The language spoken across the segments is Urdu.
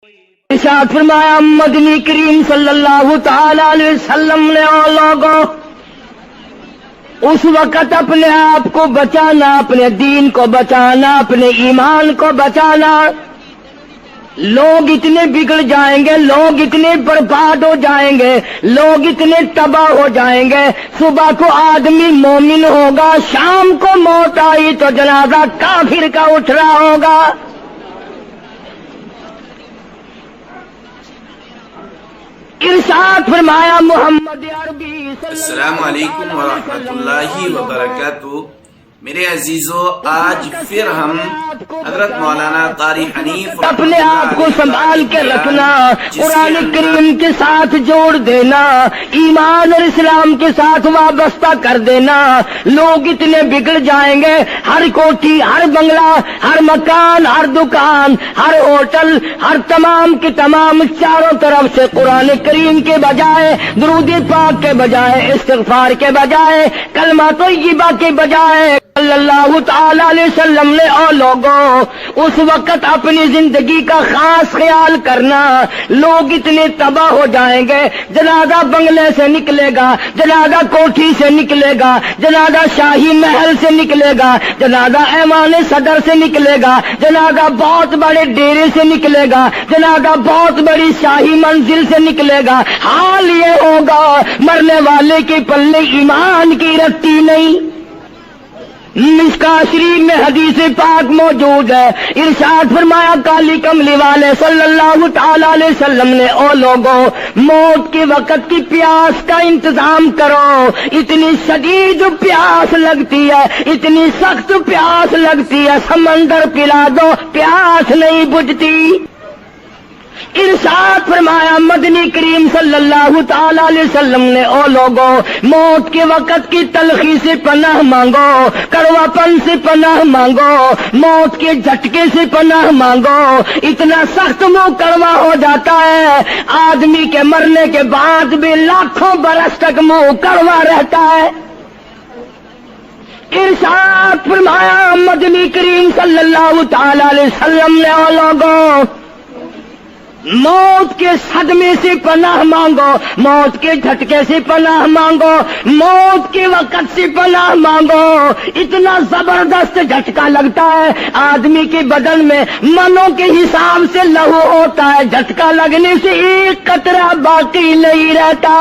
ارشاد فرمایا مدنی کریم صلی اللہ تعالی علیہ وسلم نے اور لوگوں اس وقت اپنے آپ کو بچانا، اپنے دین کو بچانا، اپنے ایمان کو بچانا. لوگ اتنے بگڑ جائیں گے، لوگ اتنے برباد ہو جائیں گے، لوگ اتنے تباہ ہو جائیں گے. صبح کو آدمی مومن ہوگا، شام کو موت آئی تو جنازہ کافر کا اٹھ رہا ہوگا. ارشاد فرمایا محمد عربی السلام علیکم ورحمۃ اللہ وبرکاتہ. میرے عزیزو، آج پھر ہم حضرت مولانا قاری حنیف اپنے آپ کو سنبھال کے رکھنا، قرآن کریم کے ساتھ جوڑ دینا، ایمان اور اسلام کے ساتھ وابستہ کر دینا. لوگ اتنے بگڑ جائیں گے، ہر کوٹھی، ہر بنگلہ، ہر مکان، ہر دکان، ہر ہوٹل، ہر تمام کے تمام چاروں طرف سے قرآن کریم کے بجائے، درود پاک کے بجائے، استغفار کے بجائے، کلمہ طیبہ کے بجائے صلی اللہ تعالی علیہ وسلم نے اور لوگوں اس وقت اپنی زندگی کا خاص خیال کرنا. لوگ اتنے تباہ ہو جائیں گے، جنازہ بنگلے سے نکلے گا، جنازہ کوٹھی سے نکلے گا، جنازہ شاہی محل سے نکلے گا، جنازہ ایوان صدر سے نکلے گا، جنازہ بہت بڑے ڈیرے سے نکلے گا، جنازہ بہت بڑی شاہی منزل سے نکلے گا. حال یہ ہوگا مرنے والے کے پلے ایمان کی رتی نہیں. مشکاہ شریف میں حدیث پاک موجود ہے. ارشاد فرمایا کالی کملی والے صلی اللہ تعالی علیہ وسلم نے او لوگوں موت کے وقت کی پیاس کا انتظام کرو. اتنی شدید پیاس لگتی ہے، اتنی سخت پیاس لگتی ہے، سمندر پلا دو پیاس نہیں بجھتی. ارشاد فرمایا مدنی کریم صلی اللہ تعالی علیہ وسلم نے او لوگوں موت کے وقت کی تلخی سے پناہ مانگو، کڑوا پن سے پناہ مانگو، موت کے جھٹکے سے پناہ مانگو. اتنا سخت منہ کڑوا ہو جاتا ہے، آدمی کے مرنے کے بعد بھی لاکھوں برس تک منہ کڑوا رہتا ہے. ارشاد فرمایا مدنی کریم صلی اللہ تعالی علیہ وسلم نے او لوگوں موت کے صدمے سے پناہ مانگو، موت کے جھٹکے سے پناہ مانگو، موت کے وقت سے پناہ مانگو. اتنا زبردست جھٹکا لگتا ہے، آدمی کے بدن میں منوں کے حساب سے لہو ہوتا ہے، جھٹکا لگنے سے ایک قطرہ باقی نہیں رہتا.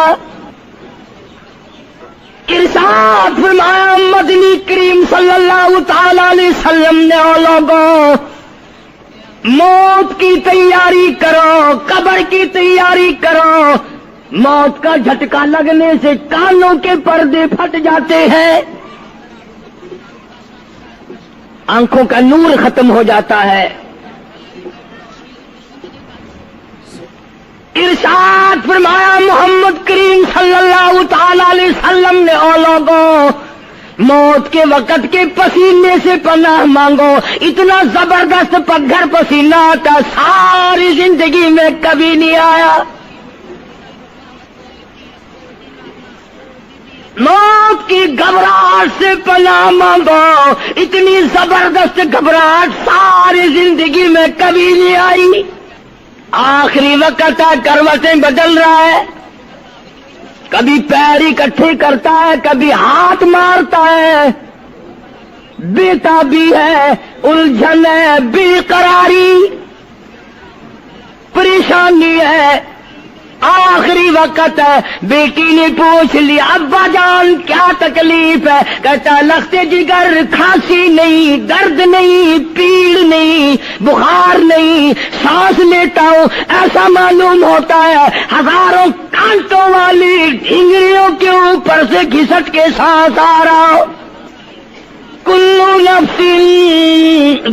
ارشاد فرمایا مدنی کریم صلی اللہ تعالی علیہ وسلم نے او لوگوں موت کی تیاری کرو، قبر کی تیاری کرو. موت کا جھٹکا لگنے سے کانوں کے پردے پھٹ جاتے ہیں، آنکھوں کا نور ختم ہو جاتا ہے. ارشاد فرمایا محمد کریم صلی اللہ تعالی علیہ وسلم نے او لوگوں موت کے وقت کے پسینے سے پناہ مانگو. اتنا زبردست پگھر پسینہ آتا ساری زندگی میں کبھی نہیں آیا. موت کی گھبراہٹ سے پناہ مانگو. اتنی زبردست گھبراہٹ ساری زندگی میں کبھی نہیں آئی. آخری وقت ہے، کروٹیں بدل رہا ہے، کبھی پیر اکٹھے کرتا ہے، کبھی ہاتھ مارتا ہے، بیٹا بھی ہے، الجھن ہے، بے قراری، پریشانی ہے. آخری وقت ہے، بیٹی نے پوچھ لیا ابا جان کیا تکلیف ہے؟ کہتا لخت جگر، کھانسی نہیں، درد نہیں، پیڑ نہیں، بخار نہیں، سانس لیتا ہوں ایسا معلوم ہوتا ہے ہزاروں کانٹوں والی ڈھنگریوں کے اوپر سے گھسٹ کے سانس آ رہا. کلو نفس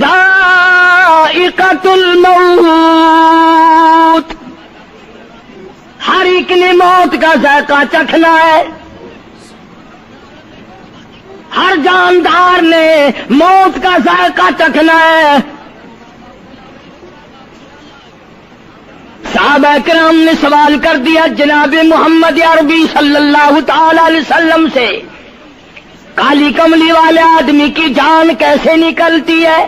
ذائقۃ الموت، ہر ایک نے موت کا ذائقہ چکھنا ہے، ہر جاندار نے موت کا ذائقہ چکھنا ہے. صحابہ کرام نے سوال کر دیا جناب محمد عربی صلی اللہ تعالی علیہ وسلم سے کالی کملی والے آدمی کی جان کیسے نکلتی ہے؟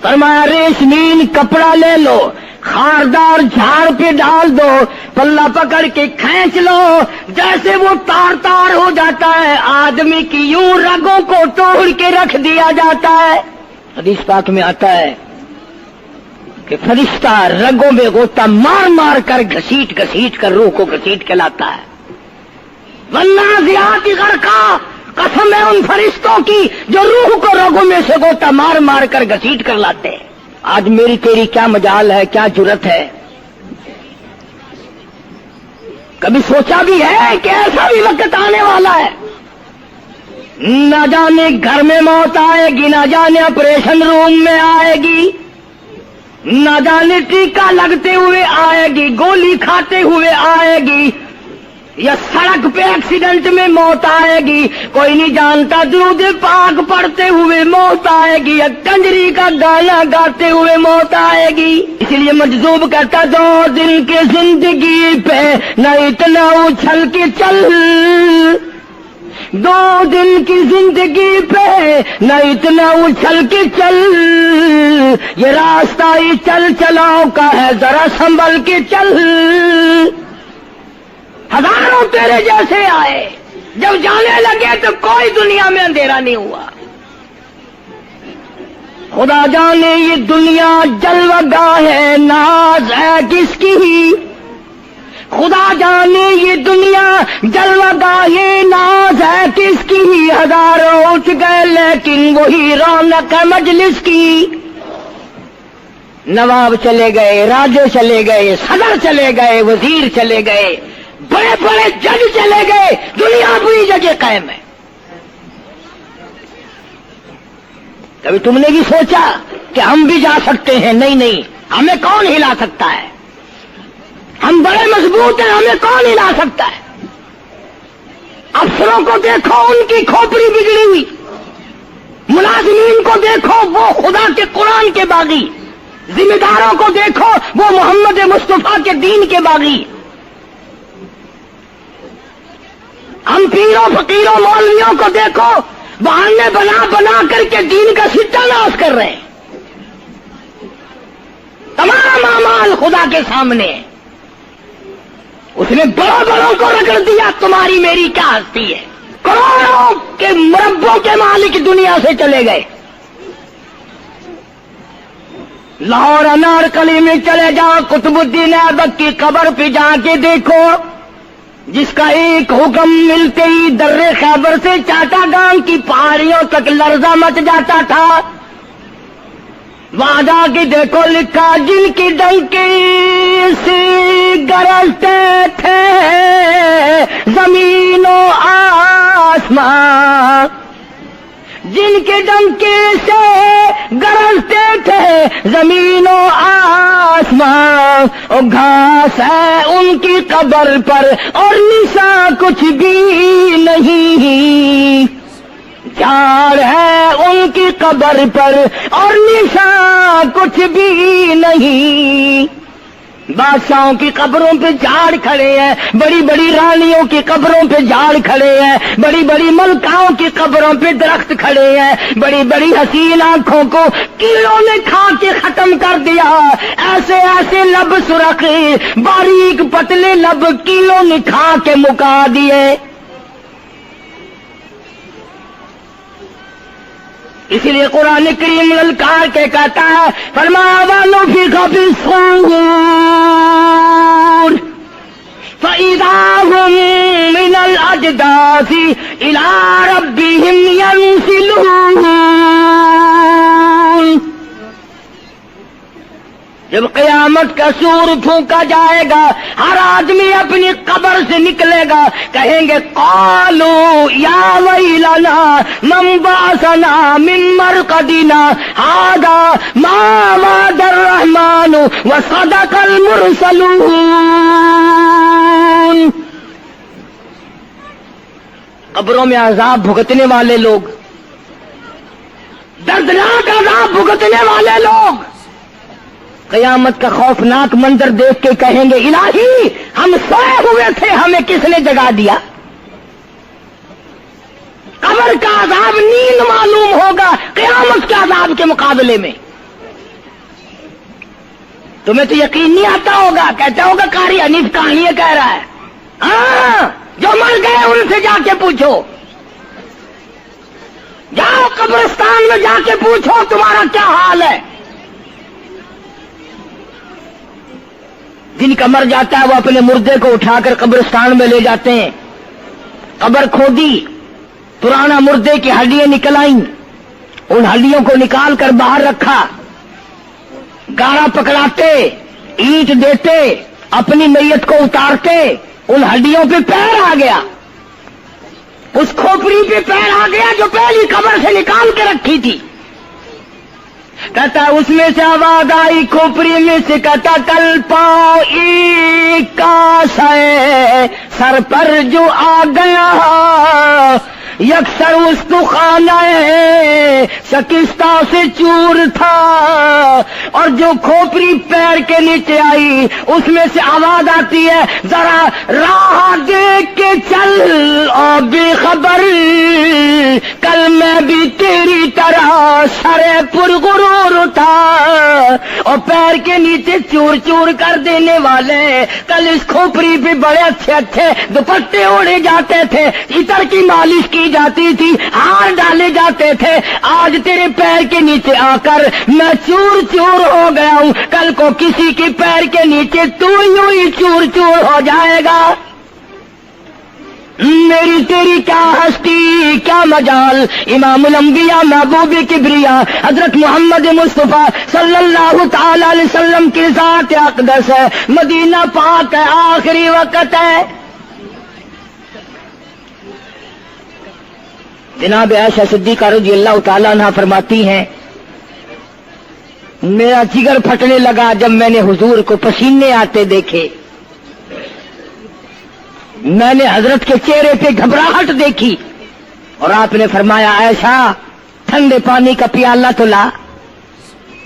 فرمایا ریشمین کپڑا لے لو، خاردار جھاڑ پہ ڈال دو، پلہ پکڑ کے کھینچ لو، جیسے وہ تار تار ہو جاتا ہے، آدمی کی یوں رگوں کو توڑ کے رکھ دیا جاتا ہے۔ حدیث پاک میں آتا ہے کہ فرشتہ رگوں میں غوطہ مار مار کر گھسیٹ گھسیٹ کر روح کو گھسیٹ کے لاتا ہے۔ والنازعات غرقا، قسم ہے ان فرشتوں کی جو روح کو رگوں میں سے غوطہ مار مار کر گھسیٹ کر لاتے ہیں۔ آج میری تیری کیا مجال ہے، کیا جرت ہے؟ کبھی سوچا بھی ہے کہ ایسا بھی وقت آنے والا ہے، نہ جانے گھر میں موت آئے گی، نہ جانے آپریشن روم میں آئے گی، نہ جانے ٹیکا لگتے ہوئے آئے گی، گولی کھاتے ہوئے آئے گی، یا سڑک پہ ایکسیڈنٹ میں موت آئے گی، کوئی نہیں جانتا، درود پاک پڑھتے ہوئے موت آئے گی، یا کنجری کا گانا گاتے ہوئے موت آئے گی۔ اس لیے مجذوب کرتا 2 دن کی زندگی پہ نہ اتنا اچھل کے چل، 2 دن کی زندگی پہ نہ اتنا اچھل کے چل، یہ راستہ ہی چل چلاؤ کا ہے، ذرا سنبھل کے چل۔ ہزاروں تیرے جیسے آئے، جب جانے لگے تو کوئی دنیا میں اندھیرا نہیں ہوا۔ خدا جانے یہ دنیا جلوہ گاہ ہے، ناز ہے کس کی؟ خدا جانے یہ دنیا جلوہ گاہ ہے، ناز ہے کس کی؟ ہزاروں اٹھ گئے لیکن وہی رونق ہے مجلس کی۔ نواب چلے گئے، راجے چلے گئے، صدر چلے گئے، وزیر چلے گئے، بڑے بڑے جج چلے گئے، دنیا اپنی جگہ قائم ہے۔ کبھی تم نے بھی سوچا کہ ہم بھی جا سکتے ہیں؟ نہیں نہیں، ہمیں کون ہلا سکتا ہے؟ ہم بڑے مضبوط ہیں، ہمیں کون ہلا سکتا ہے؟ افسروں کو دیکھو، ان کی کھوپڑی بگڑی ہوئی، ملازمین کو دیکھو، وہ خدا کے قرآن کے باغی، ذمہ داروں کو دیکھو، وہ محمد مصطفیٰ کے دین کے باغی۔ ہم پیروں فقیروں مولویوں کو دیکھو، بہانے بنا بنا کر کے دین کا ستہ ناش کر رہے ہیں۔ تمام اعمال خدا کے سامنے، اس نے بڑوں بڑوں کو رگڑ دیا، تمہاری میری کیا ہستی ہے؟ کروڑوں کے مربوں کے مالک دنیا سے چلے گئے۔ لاہور انارکلی میں چلے جاؤ، قطب الدین ایبک کی قبر پہ جا کے دیکھو، جس کا ایک حکم ملتے ہی در خیبر سے چاٹا گام کی پہاڑیوں تک لرزہ مچ جاتا تھا۔ وہاں جا کے دیکھو لکھا، جن کی ڈنکی سے گرجتے تھے زمین و آسمان، جن کے ڈنکے سے گرجتے تھے زمین و آسمان، اور گھاس ہے ان کی قبر پر اور نشان کچھ بھی نہیں، جھاڑ ہے ان کی قبر پر اور نشان کچھ بھی نہیں۔ بادشاہوں کی قبروں پہ جھاڑ کھڑے ہیں، بڑی بڑی رانیوں کی قبروں پہ جھاڑ کھڑے ہیں، بڑی بڑی ملکاؤں کی قبروں پہ درخت کھڑے ہیں، بڑی بڑی حسین آنکھوں کو کیڑوں نے کھا کے ختم کر دیا، ایسے ایسے لب سرخ باریک پتلے لب کیڑوں نے کھا کے مکا دیے۔ اسی لیے قرآن کریم للکار کے کہتا ہے، فرمایا وَنُفِخَ فِي الصُّورِ فَإِذَا هُم مِّنَ الْأَجْدَاثِ إِلَىٰ رَبِّهِمْ يَنسِلُونَ۔ جب قیامت کا سور پھونکا جائے گا، ہر آدمی اپنی قبر سے نکلے گا، کہیں گے قالو یا ویلنا من بعثنا من مرقدنا ھذا ما وعد الرحمن وصدق المرسلون۔ قبروں میں عذاب بھگتنے والے لوگ، دردناک عذاب بھگتنے والے لوگ قیامت کا خوفناک منظر دیکھ کے کہیں گے الہی ہم سوئے ہوئے تھے، ہمیں کس نے جگا دیا؟ قبر کا عذاب نیند معلوم ہوگا قیامت کے عذاب کے مقابلے میں۔ تمہیں تو یقین نہیں آتا ہوگا، کہتا ہوگا قاری حنیف کہانیاں کہہ رہا ہے۔ ہاں، جو مر گئے ان سے جا کے پوچھو، جاؤ قبرستان میں جا کے پوچھو تمہارا کیا حال ہے۔ جن کا مر جاتا ہے وہ اپنے مردے کو اٹھا کر قبرستان میں لے جاتے ہیں، قبر کھودی، پرانا مردے کی ہڈیاں نکل آئیں، ان ہڈیوں کو نکال کر باہر رکھا، گاڑا پکڑاتے، اینٹ دیتے، اپنی میت کو اتارتے، ان ہڈیوں پہ پیر آ گیا، اس کھوپڑی پہ پیر آ گیا جو پہلی قبر سے نکال کے رکھی تھی۔ کہتا اس میں سے آواز آئی کھوپڑی میں سے، کہتا کل پاؤں ایک کا سر پر جو آ گیا، یکسر استخانہ شکستہ سے چور تھا، اور جو کھوپڑی پیر کے نیچے آئی اس میں سے آواز آتی ہے ذرا راہ دیکھ کے چل اور بے خبر، کل میں بھی تیری طرح سرے پرغرور تھا، اور پیر کے نیچے چور چور کر دینے والے، کل اس کھوپڑی پہ بڑے اچھے اچھے دوپٹے اوڑے جاتے تھے، عطر کی مالش کی جاتی تھی، ہار ڈالے جاتے تھے، آج تیرے پیر کے نیچے آ کر میں چور چور ہو گیا ہوں، کل کو کسی کے پیر کے نیچے تو یوں ہی چور چور ہو جائے گا۔ میری تیری کیا ہستی کیا مجال، امام الانبیاء محبوب کبریا حضرت محمد مصطفیٰ صلی اللہ تعالی علیہ وسلم کی ذات اقدس ہے، مدینہ پاک ہے، آخری وقت ہے۔ جناب عائشہ صدیقہ رضی اللہ تعالیٰ عنہ فرماتی ہیں میرا جگر پھٹنے لگا جب میں نے حضور کو پسینے آتے دیکھے، میں نے حضرت کے چہرے پہ گھبراہٹ دیکھی، اور آپ نے فرمایا عائشہ ٹھنڈے پانی کا پیالہ تو لا،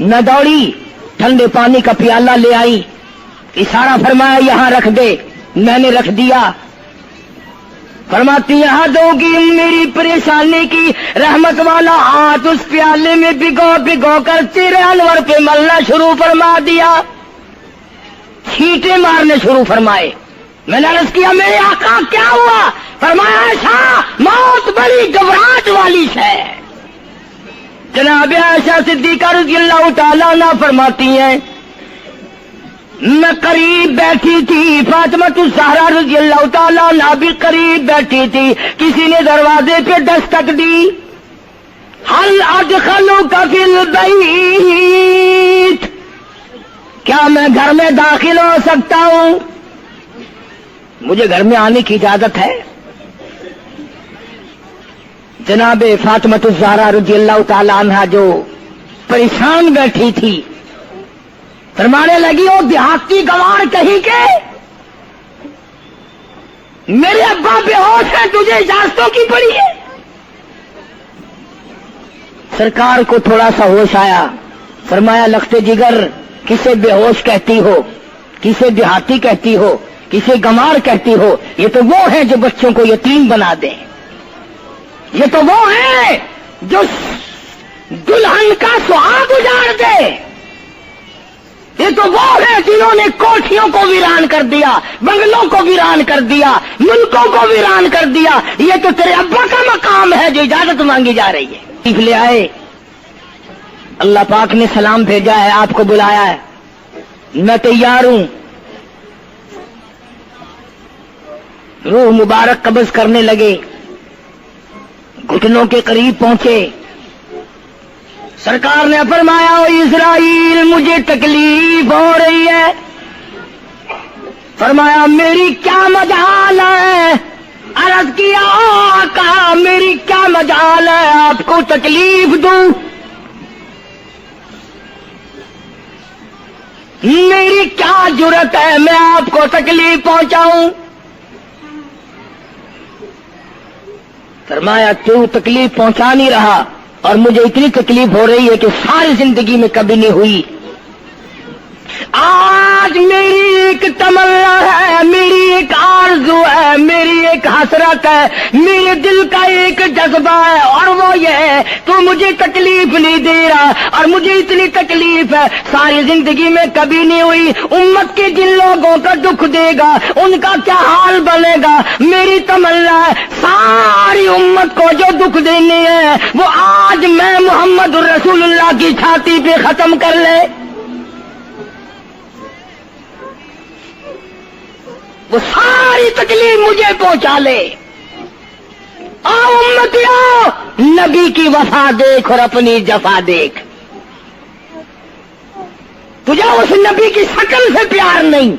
نہ دوڑی، ٹھنڈے پانی کا پیالہ لے آئی، اشارہ فرمایا یہاں رکھ دے، میں نے رکھ دیا۔ فرماتی یہاں دو گی میری پریشانی کی رحمت والا ہاتھ اس پیالے میں بھگو بھگو کر تیرے انور پہ ملنا شروع فرما دیا، چھینٹے مارنے شروع فرمائے۔ میں نے عرض کیا میرے آقا کیا ہوا؟ فرمایا عائشہ موت بڑی گھبراہٹ والی ہے۔ جناب عائشہ صدیقہ رضی اللہ تعالیٰ عنہ فرماتی ہیں میں قریب بیٹھی تھی، فاطمہ الزہرا رضی اللہ تعالیٰ عنہ بھی قریب بیٹھی تھی، کسی نے دروازے پہ دستک دی، حل ادخلوک فی البیت، کیا میں گھر میں داخل ہو سکتا ہوں؟ مجھے گھر میں آنے کی اجازت ہے؟ جناب فاطمہ الزہرا رضی اللہ تعالیٰ عنہ جو پریشان بیٹھی تھی فرمانے لگی وہ دیہاتی گوار کہیں کے میرے ابا بے ہوش ہے، تجھے اجازتوں کی پڑی ہے؟ سرکار کو تھوڑا سا ہوش آیا، فرمایا لخت جگر کسے بے ہوش کہتی ہو، کسے دیہاتی کہتی ہو، کسے گمار کہتی ہو؟ یہ تو وہ ہیں جو بچوں کو یتیم بنا دیں، یہ تو وہ ہیں جو دلہن کا سہاگ اجاڑ دے، یہ تو وہ ہیں جنہوں نے کوٹھیوں کو ویران کر دیا، بنگلوں کو ویران کر دیا، ملکوں کو ویران کر دیا۔ یہ تو تیرے ابا کا مقام ہے جو اجازت مانگی جا رہی ہے۔ لے آئے، اللہ پاک نے سلام بھیجا ہے، آپ کو بلایا ہے، میں تیار ہوں۔ روح مبارک قبض کرنے لگے، گھٹنوں کے قریب پہنچے، سرکار نے فرمایا او اسرائیل مجھے تکلیف ہو رہی ہے۔ فرمایا میری کیا مجال ہے؟ عرض کیا آقا میری کیا مجال ہے آپ کو تکلیف دوں؟ میری کیا جرت ہے میں آپ کو تکلیف پہنچاؤں؟ فرمایا تو تکلیف پہنچا نہیں رہا، اور مجھے اتنی تکلیف ہو رہی ہے کہ ساری زندگی میں کبھی نہیں ہوئی۔ آج میری ایک تمنا ہے، میری ایک آرزو ہے, میری ایک حسرت ہے, میرے دل کا ایک جذبہ ہے, اور وہ یہ ہے تو مجھے تکلیف نہیں دے رہا, اور مجھے اتنی تکلیف ہے ساری زندگی میں کبھی نہیں ہوئی. امت کے جن لوگوں کا دکھ دے گا ان کا کیا حال بنے گا. میری تمنا ہے ساری امت کو جو دکھ دینے ہیں وہ آج میں محمد رسول اللہ کی چھاتی پہ ختم کر لے. وہ ساری تکلیف مجھے پہنچا لے. آؤ امتیوں, نبی کی وفا دیکھ اور اپنی جفا دیکھ. تجھے اس نبی کی شکل سے پیار نہیں,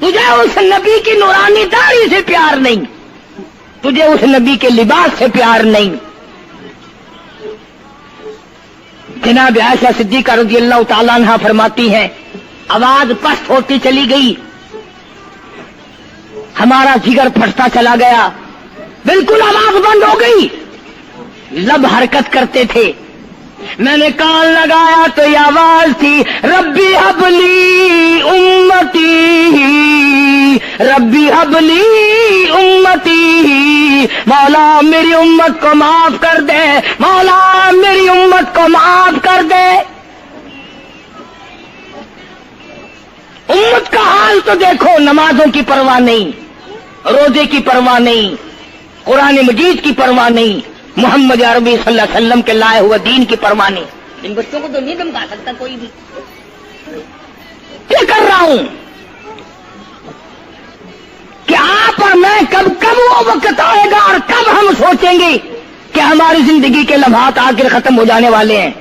تجھے اس نبی کی نورانی داڑھی سے پیار نہیں, تجھے اس نبی کے لباس سے پیار نہیں. جناب عائشہ صدیقہ رضی اللہ تعالیٰ عنہا فرماتی ہیں, آواز پست ہوتی چلی گئی, ہمارا جگر پھٹتا چلا گیا, بالکل آواز بند ہو گئی, لب حرکت کرتے تھے. میں نے کان لگایا تو یہ آواز تھی, ربی حبلی امتی, ربی حبلی امتی, مولا میری امت کو معاف کر دے, مولا میری امت کو معاف کر دے. امت کا حال تو دیکھو, نمازوں کی پرواہ نہیں, روزے کی پرواہ نہیں, قرآن مجید کی پرواہ نہیں, محمد عربی صلی اللہ علیہ وسلم کے لائے ہوئے دین کی پرواہ نہیں. ان بچوں کو تو نہیں دمکا سکتا کوئی بھی. کیا کر رہا ہوں کہ آپ اور میں کب وہ وقت آئے گا اور کب ہم سوچیں گے کہ ہماری زندگی کے لمحات آخر ختم ہو جانے والے ہیں.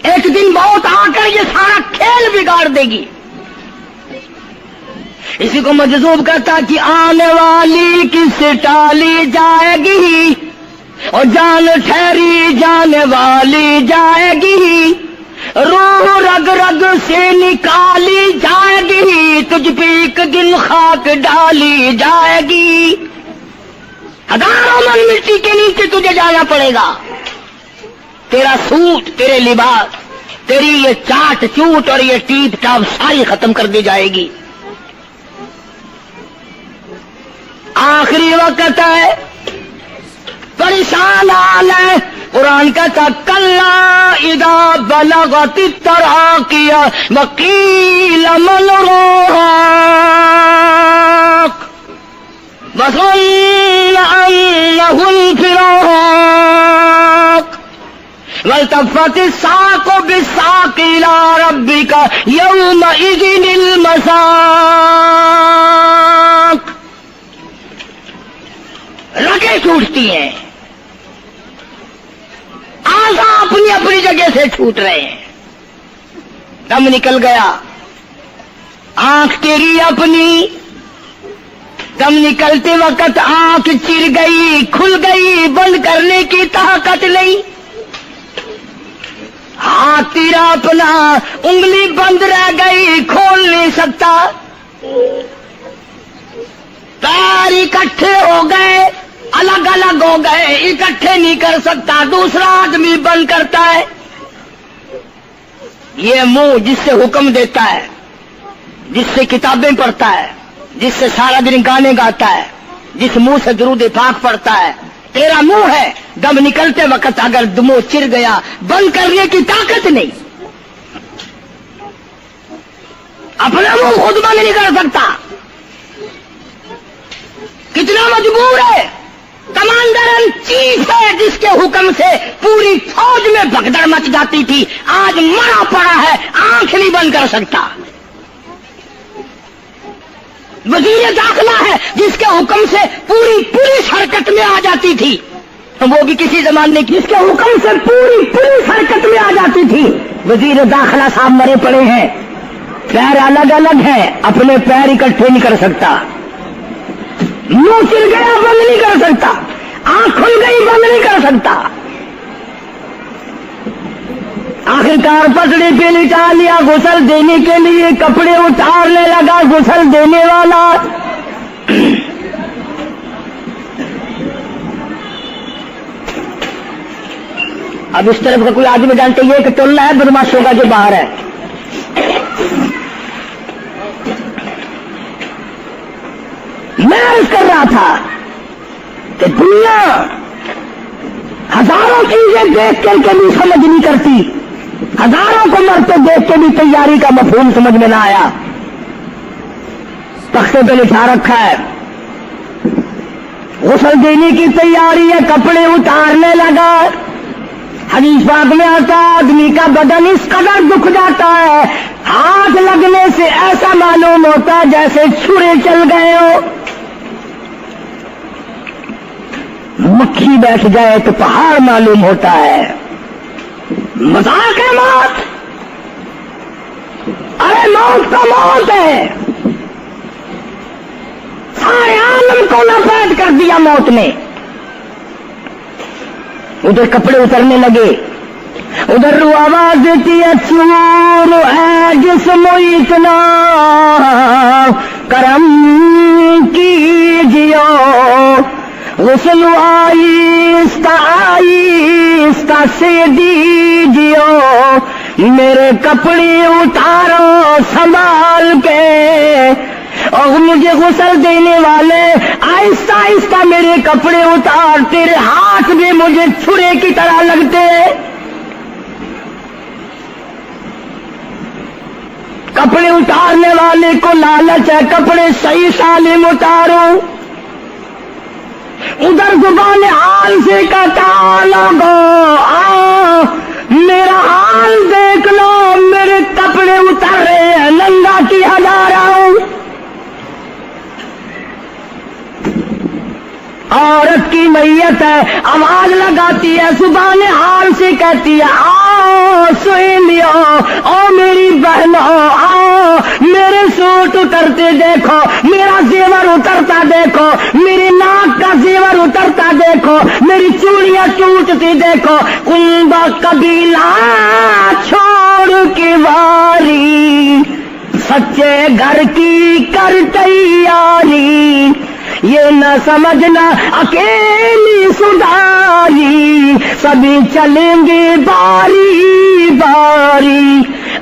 ایک دن بہت آ کر یہ سارا کھیل بگاڑ دے گی. اسی کو مجذوب کرتا کہ آنے والی کس ٹالی جائے گی, اور جان ٹھہری جانے والی جائے گی, روح رگ رگ سے نکالی جائے گی, تجھ پہ ایک دن خاک ڈالی جائے گی. ہزاروں من مٹی کے نیچے تجھے جانا پڑے گا. تیرا سوٹ, تیرے لباس, تیری یہ چاٹ چوٹ اور یہ ٹیپ ٹاپ ساری ختم کر دی جائے گی. آخری وقت ہے, پریشان حال ہے. قرآن کہتا کلا اذا بلغت التراقی وقیل من راق وظن انه الفراق والتفت الساق بالساق الى ربك يومئذ المساق. رگیں ٹوٹتی ہیں, آزا اپنی اپنی جگہ سے چھوٹ رہے ہیں, دم نکل گیا. آنکھ تیری اپنی, دم نکلتے وقت آنکھ چر گئی, کھل گئی, بند کرنے کی طاقت نہیں. ہاتھ تیرا اپنا, انگلی بند رہ گئی, کھول نہیں سکتا. پیر اکٹھے ہو گئے, الگ الگ ہو گئے, اکٹھے نہیں کر سکتا, دوسرا آدمی بند کرتا ہے. یہ منہ جس سے حکم دیتا ہے, جس سے کتابیں پڑھتا ہے, جس سے سارا دن گانے گاتا ہے, جس منہ سے درود پاک پڑھتا ہے, تیرا منہ ہے. دم نکلتے وقت اگر منہ چر گیا, بند کرنے کی طاقت نہیں. اپنا منہ خود بند نہیں کر سکتا. کتنا مجبور ہے. کمانڈر ان چیف ہے جس کے حکم سے پوری فوج میں بھگدڑ مچ جاتی تھی, آج مرا پڑا ہے, آنکھ نہیں بند کر سکتا. وزیر داخلہ ہے جس کے حکم سے پوری پولیس حرکت میں آ جاتی تھی, وہ بھی کسی زمانے کی, جس کے حکم سے پوری پولیس حرکت میں آ جاتی تھی. وزیر داخلہ صاحب مرے پڑے ہیں, پیر الگ الگ ہیں, اپنے پیر اکٹھے نہیں کر سکتا. منہ چل گیا, بند نہیں کر سکتا. آنکھ کھل گئی, بند نہیں کر سکتا. آخرکار پسڑی پہ لٹا لیا, غسل دینے کے لیے کپڑے اتارنے لگا غسل دینے والا. اب اس طرف کا کوئی آدمی جانتے یہ کہ ٹولنا ہے بدماشوں کا جو باہر ہے. عرض کر رہا تھا کہ دنیا ہزاروں چیزیں دیکھ کر کے بھی سمجھ نہیں کرتی، ہزاروں کو مرتے دیکھ کے بھی تیاری کا مفہوم سمجھ میں نہ آیا. تختے پہ لکھا رکھا ہے غسل دینے کی تیاری ہے، کپڑے اتارنے لگا. حدیث پاک میں آتا ہے آدمی کا بدن اس قدر دکھ جاتا ہے، ہاتھ لگنے سے ایسا معلوم ہوتا ہے جیسے چھرے چل گئے ہو. مکھی بیٹھ جائے تو پہاڑ معلوم ہوتا ہے. مذاق ہے موت، ارے موت تو موت ہے. سارے عالم کو ناپید کر دیا موت نے. ادھر کپڑے اترنے لگے، ادھر رو آواز دیتی ہے چور ہے جسم اتنا کرم کیجیو، غسل آہستہ آہستہ سے دیجیو، میرے کپڑے اتارو سنبھال کے. اور مجھے غسل دینے والے آہستہ آہستہ میرے کپڑے اتار، تیرے ہاتھ بھی مجھے چھرے کی طرح لگتے. کپڑے اتارنے والے کو لالچ ہے کپڑے صحیح سالم اتارو. ادھر زبان حال سے کہتا لوگو میرا حال دیکھ لو، میرے کپڑے اتر رہے ہیں، ننگا کیا جا رہا ہوں. عورت کی میت ہے، آواز لگاتی ہے، زبان حال سے کہتی ہے آؤ سہیلیو، او میری بہنوں آؤ، میرے سوٹ اترتے دیکھو، میرا زیور اترتا دیکھو، میری ناک کا زیور اترتا دیکھو، میری چوڑیاں ٹوٹتی دیکھو. کنبا قبیلہ چھوڑ کے واری، سچے گھر کی کر تیاری، یہ نہ سمجھنا اکیلی سدھاری، سبھی چلیں گے باری باری.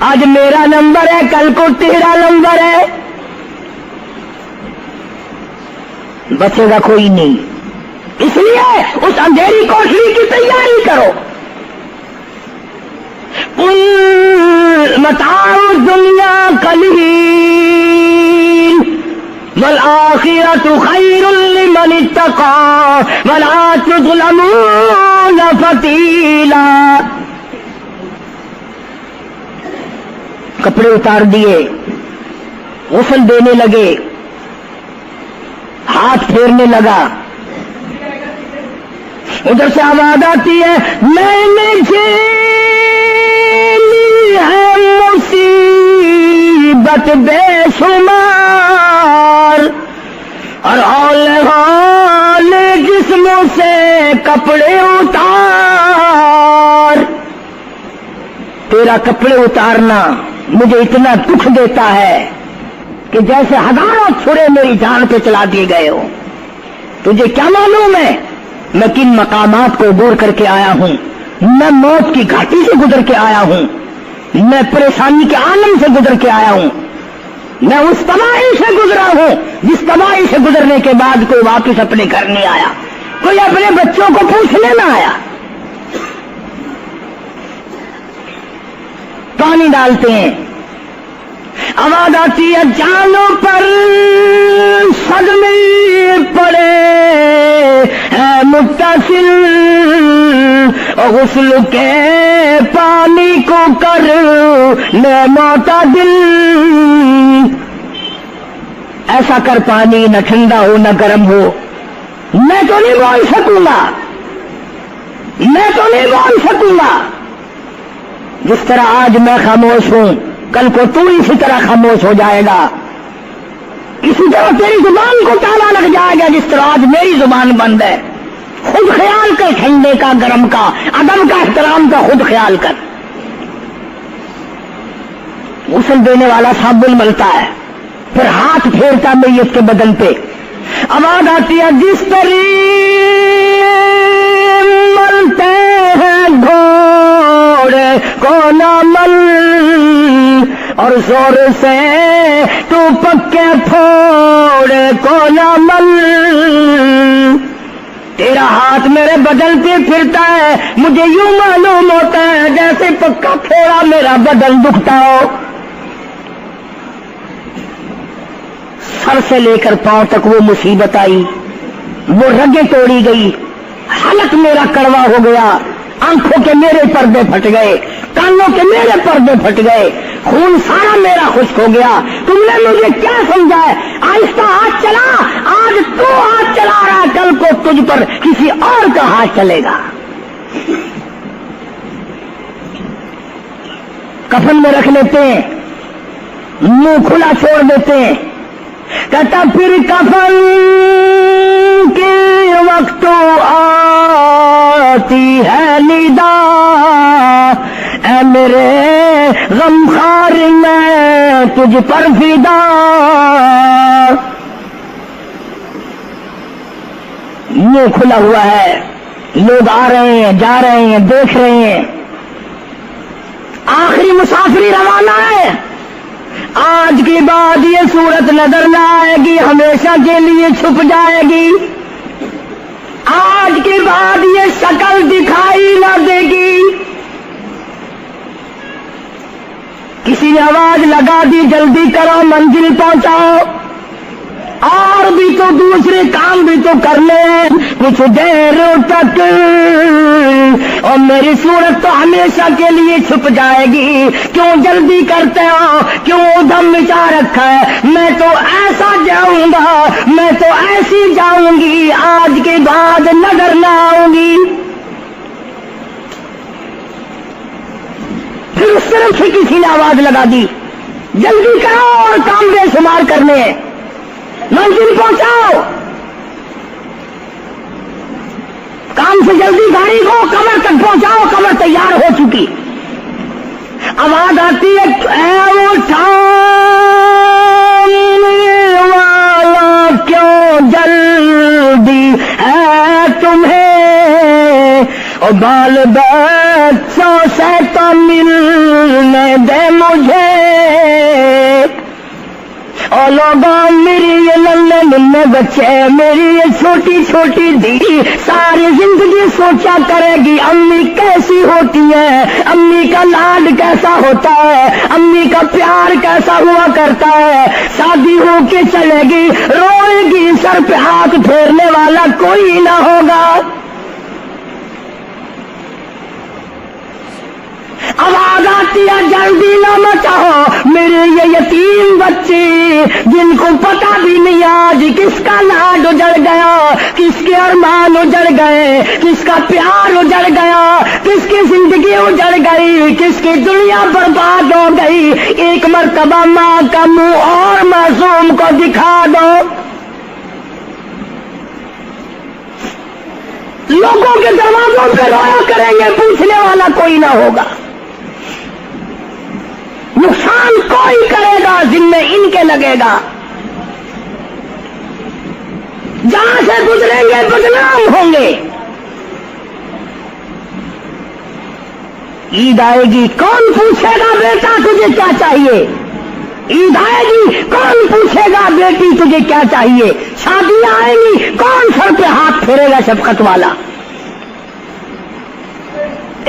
آج میرا نمبر ہے، کل کو تیرا نمبر ہے، بچے گا کوئی نہیں. اس لیے اس اندھیری کوٹری کی تیاری کرو. متاع دنیا قلیل والآخرۃ خیر لمن اتقى ولا تظلمون فتیلا. کپڑے اتار دیے، غسل دینے لگے، ہاتھ پھیرنے لگا. ادھر سے آواز آتی ہے میں نے جھیلی ہے مصیبت بے شمار، اور ہول جسموں سے کپڑے اتار. تیرا کپڑے اتارنا مجھے اتنا دکھ دیتا ہے کہ جیسے ہزاروں چھرے میری جان پہ چلا دیے گئے ہو. تجھے کیا معلوم ہے میں کن مقامات کو عبور کر کے آیا ہوں، میں موت کی گھاٹی سے گزر کے آیا ہوں، میں پریشانی کے عالم سے گزر کے آیا ہوں، میں اس تباہی سے گزرا ہوں جس تباہی سے گزرنے کے بعد کوئی واپس اپنے گھر نہیں آیا، کوئی اپنے بچوں کو پوچھنے نہ آیا. پانی ڈالتے ہیں، آواز آتی ہے جانوں پر صدمے پڑے ہے متصل، غسل کے پانی کو کر لے معتدل. ایسا کر پانی نہ ٹھنڈا ہو نہ گرم ہو. میں تو نہیں بول سکوں گا، میں تو نہیں بول سکوں گا. جس طرح آج میں خاموش ہوں کل کو تو اسی طرح خاموش ہو جائے گا. اسی طرح تیری زبان کو تالا لگ جائے گا جس طرح آج میری زبان بند ہے. خود خیال کر، ٹھنڈے کا گرم کا ادب کا احترام کا خود خیال کر. غسل دینے والا صابن ملتا ہے، پھر ہاتھ پھیرتا میت کے بدن پہ. آواز آتی ہے جس طرح ملتے ہیں گھوڑے کو نہ مل، اور زور سے تو پکے پھوڑ جوڑے کو نہ مل، تیرا ہاتھ میرے بدن پہ پھرتا ہے، مجھے یوں معلوم ہوتا ہے جیسے پکا پھوڑا میرا بدن دکھتا ہو۔ سر سے لے کر پاؤں تک وہ مصیبت آئی، وہ رگیں توڑی گئی، حلق میرا کڑوا ہو گیا، آنکھوں کے میرے پردے پھٹ گئے، کانوں کے میرے پردے پھٹ گئے، خون سارا میرا خشک ہو گیا۔ تم نے مجھے کیا سمجھا ہے؟ آہستہ ہاتھ چلا، آج تو ہاتھ چلا رہا، کل کو تجھ پر کسی اور کا ہاتھ چلے گا۔ کفن میں رکھ لیتے ہیں، منہ کھلا چھوڑ دیتے ہیں، کہتا پھر کفن کے وقت آتی ہے ندا، اے میرے غمخوار میں تجھ پر فدا۔ منہ کھلا ہوا ہے، لوگ آ رہے ہیں، جا رہے ہیں، دیکھ رہے ہیں، آخری مسافری روانہ ہے۔ آج کے بعد یہ صورت نظر نہ آئے گی، ہمیشہ کے لیے چھپ جائے گی۔ آج کے بعد یہ شکل دکھائی نہ دے گی۔ کسی نے آواز لگا دی، جلدی کرو، منزل پہنچاؤ، اور بھی تو دوسرے کام بھی تو کرنے ہیں، کچھ دیر تک اور میری صورت تو ہمیشہ کے لیے چھپ جائے گی۔ کیوں جلدی کرتے ہو؟ کیوں دم مچا رکھا ہے؟ میں تو ایسا جاؤں گا، میں تو ایسی جاؤں گی، آج کے بعد نظر نہ آؤں گی۔ پھر اس طرف سے کسی نے آواز لگا دی، جلدی کرو اور کام بے شمار کرنے ہیں، منزل پہنچاؤ، کام سے جلدی گاڑی کو کمر تک پہنچاؤ، کمر تیار ہو چکی۔ آواز آتی ہے، اے وہ والا کیوں جلدی ہے تمہیں، اور بال بچوں سے تو ملنے دے مجھے، اور لوگوں میری یہ ننھے ننھے بچے، میری یہ چھوٹی چھوٹی دھی ساری زندگی سوچا کرے گی امی کیسی ہوتی ہے، امی کا لاڈ کیسا ہوتا ہے، امی کا پیار کیسا ہوا کرتا ہے۔ شادی ہو کے چلے گی، روئے گی، سر پہ ہاتھ پھیرنے والا کوئی نہ ہوگا۔ آواز آتی ہے، جلدی نہ مچاؤ، میرے یہ یتیم بچے جن کو پتہ بھی نہیں آج کس کا لاڈ اجڑ گیا، کس کے ارمان اجڑ گئے، کس کا پیار اجڑ گیا، کس کی زندگی اجڑ گئی، کس کی دنیا برباد ہو گئی۔ ایک مرتبہ ماں کا منہ اور معصوم کو دکھا دو، لوگوں کے دروازوں پہ رویا کریں گے، پوچھنے والا کوئی نہ ہوگا، نقصان کوئی کرے گا، ذمہ ان کے لگے گا، جہاں سے گزریں گے بدنام ہوں گے۔ عید آئے گی، کون پوچھے گا بیٹا تجھے کیا چاہیے؟ عید آئے گی، کون پوچھے گا بیٹی تجھے کیا چاہیے؟ شادیاں آئیں گی، کون سر پہ ہاتھ پھیرے گا شفقت والا؟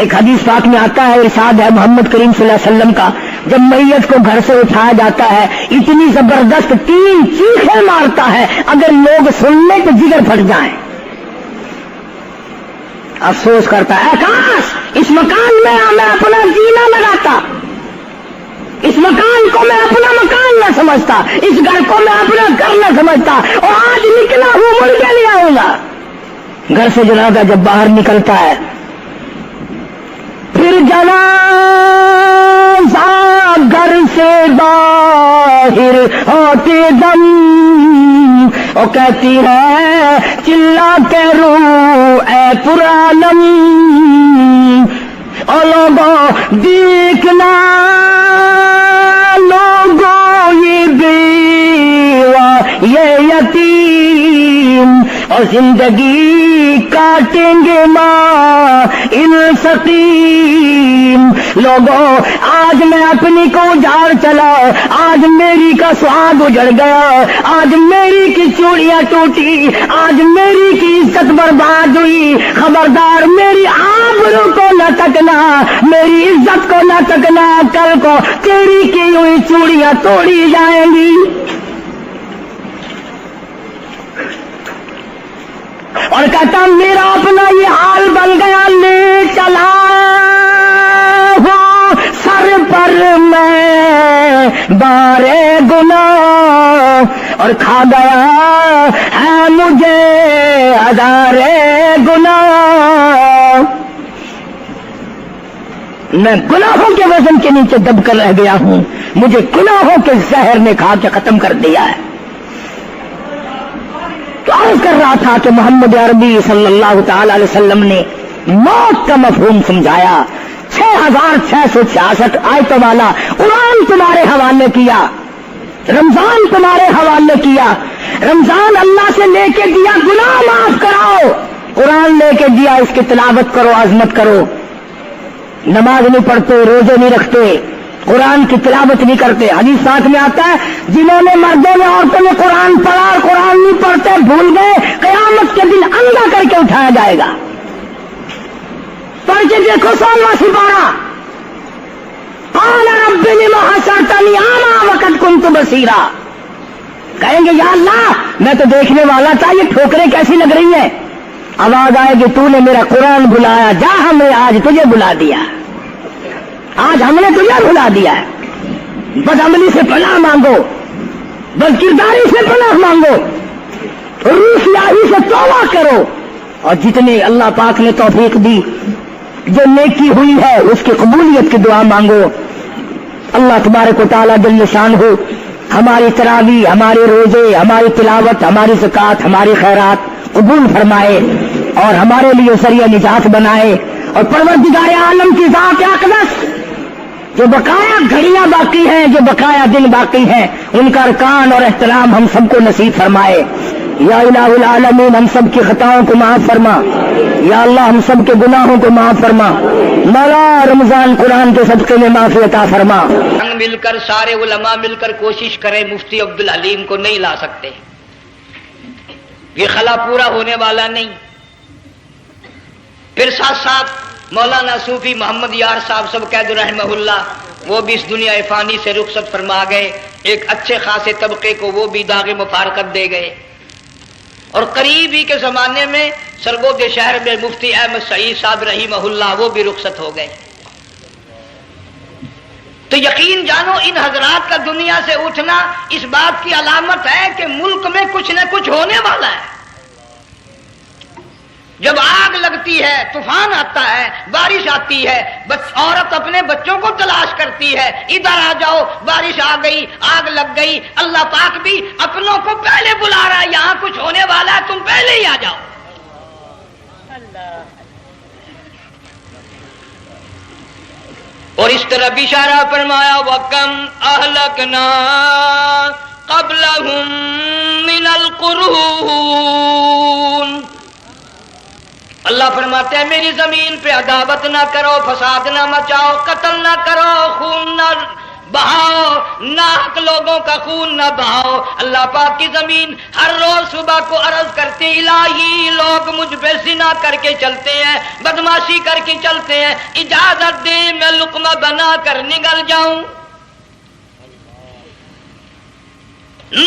ایک حدیث پاک میں آتا ہے، ارشاد ہے محمد کریم صلی اللہ علیہ وسلم کا، جب میت کو گھر سے اٹھایا جاتا ہے اتنی زبردست 3 چیخیں مارتا ہے، اگر لوگ سننے تو جگر پھٹ جائیں۔ افسوس کرتا ہے، کاش اس مکان میں میں اپنا جینا لگاتا، اس مکان کو میں اپنا مکان نہ سمجھتا، اس گھر کو میں اپنا گھر نہ سمجھتا، اور آج نکلا ہوں مڑ کے لے آؤں گا۔ گھر سے جنازہ جب باہر نکلتا ہے، پھر جنازہ گھر سے باہر ہوتے دم، وہ کہتی ہے چلا کے رو اے پرانم، اور لوگوں دیکھنا، لوگوں یہ بیوہ یہ یتیم، اور زندگی کاٹیں گے ماں ان سقیم، لوگوں آج میں اپنی کو اجاڑ چلا، آج میری کا سواد اجڑ گیا، آج میری کی چوڑیاں ٹوٹی، آج میری کی عزت برباد ہوئی، خبردار میری آبرو کو نہ تکنا، میری عزت کو نہ تکنا، کل کو تیری کی ہوئی چوڑیاں توڑی جائیں گی۔ اور کہتا میرا اپنا یہ حال بن گیا، لے چلا ہوں سر پر میں بارے گناہ، اور کھا گیا ہے مجھے ہزارے گناہ، میں گناہوں کے وزن کے نیچے دب کر رہ گیا ہوں، مجھے گناہوں کے زہر نے کھا کے ختم کر دیا ہے۔ تو عرض کر رہا تھا کہ محمد عربی صلی اللہ تعالی علیہ وسلم نے موت کا مفہوم سمجھایا، 6666 آیتوں والا قرآن تمہارے حوالے کیا، رمضان تمہارے حوالے کیا، رمضان اللہ سے لے کے دیا گناہ معاف کراؤ، قرآن لے کے دیا اس کی تلاوت کرو، عظمت کرو، نماز نہیں پڑھتے، روزے نہیں رکھتے، قرآن کی تلاوت نہیں کرتے۔ حدیث ساتھ میں آتا ہے جنہوں نے مردوں نے عورتوں نے قرآن پڑھا اور قرآن نہیں پڑھتے بھول گئے، قیامت کے دن اندھا کر کے اٹھایا جائے گا۔ پڑھ کے دیکھو 16واں سپارہ، قال رب لم حشرتنی اعمی وقد كنت بصیرا، کہیں گے یا اللہ میں تو دیکھنے والا تھا، یہ ٹھوکریں کیسی لگ رہی ہیں؟ آواز آئے گی تو نے میرا قرآن بلایا، جا ہم نے آج تجھے بلا دیا، آج ہم نے تجھے بلا دیا ہے۔ بدعملی سے پناہ مانگو، بد کرداری سے پناہ مانگو، روح سیاہی سے توبہ کرو، اور جتنے اللہ پاک نے توفیق دی، جو نیکی ہوئی ہے اس کی قبولیت کی دعا مانگو۔ اللہ تبارک و تعالیٰ جل شانہ ہماری تراویح، ہمارے روزے، ہماری تلاوت، ہماری زکوٰۃ، ہماری خیرات قبول فرمائے اور ہمارے لیے ذریعہ نجات بنائے، اور پروردگار عالم کی ذات اقدس جو بقایا گھڑیاں باقی ہیں، جو بقایا دن باقی ہیں، ان کا ارکان اور احترام ہم سب کو نصیب فرمائے۔ یا الہ العالمین ہم سب کی خطاؤں کو معاف فرما، یا اللہ ہم سب کے گناہوں کو معاف فرما، مولا رمضان قرآن کے صدقے میں معافی عطا فرما۔ مل کر سارے علماء مل کر کوشش کریں، مفتی عبدالحلیم کو نہیں لا سکتے، یہ خلا پورا ہونے والا نہیں۔ پھر ساتھ ساتھ مولانا صوفی محمد یار صاحب سب قید رحمہ اللہ، وہ بھی اس دنیا فانی سے رخصت فرما گئے، ایک اچھے خاصے طبقے کو وہ بھی داغ مفارقت دے گئے، اور قریب ہی کے زمانے میں سرگود شہر میں مفتی احمد سعید صاحب رحمہ اللہ وہ بھی رخصت ہو گئے۔ تو یقین جانو ان حضرات کا دنیا سے اٹھنا اس بات کی علامت ہے کہ ملک میں کچھ نہ کچھ ہونے والا ہے۔ جب آگ لگتی ہے، طوفان آتا ہے، بارش آتی ہے، عورت اپنے بچوں کو تلاش کرتی ہے، ادھر آ جاؤ، بارش آ گئی، آگ لگ گئی، اللہ پاک بھی اپنوں کو پہلے بلا رہا ہے، یہاں کچھ ہونے والا ہے، تم پہلے ہی آ جاؤ۔ اور اس طرح اشارہ فرمایا وَكَمْ أَهْلَكْنَا قَبْلَهُمْ مِنَ الْقُرُونِ، اللہ فرماتے ہیں میری زمین پہ عداوت نہ کرو، فساد نہ مچاؤ، قتل نہ کرو، خون نہ بہاؤ، ناحق لوگوں کا خون نہ بہاؤ۔ اللہ پاک کی زمین ہر روز صبح کو عرض کرتی الہی لوگ مجھ پہ زنا کر کے چلتے ہیں، بدماشی کر کے چلتے ہیں، اجازت دے میں لقمہ بنا کر نگل جاؤں،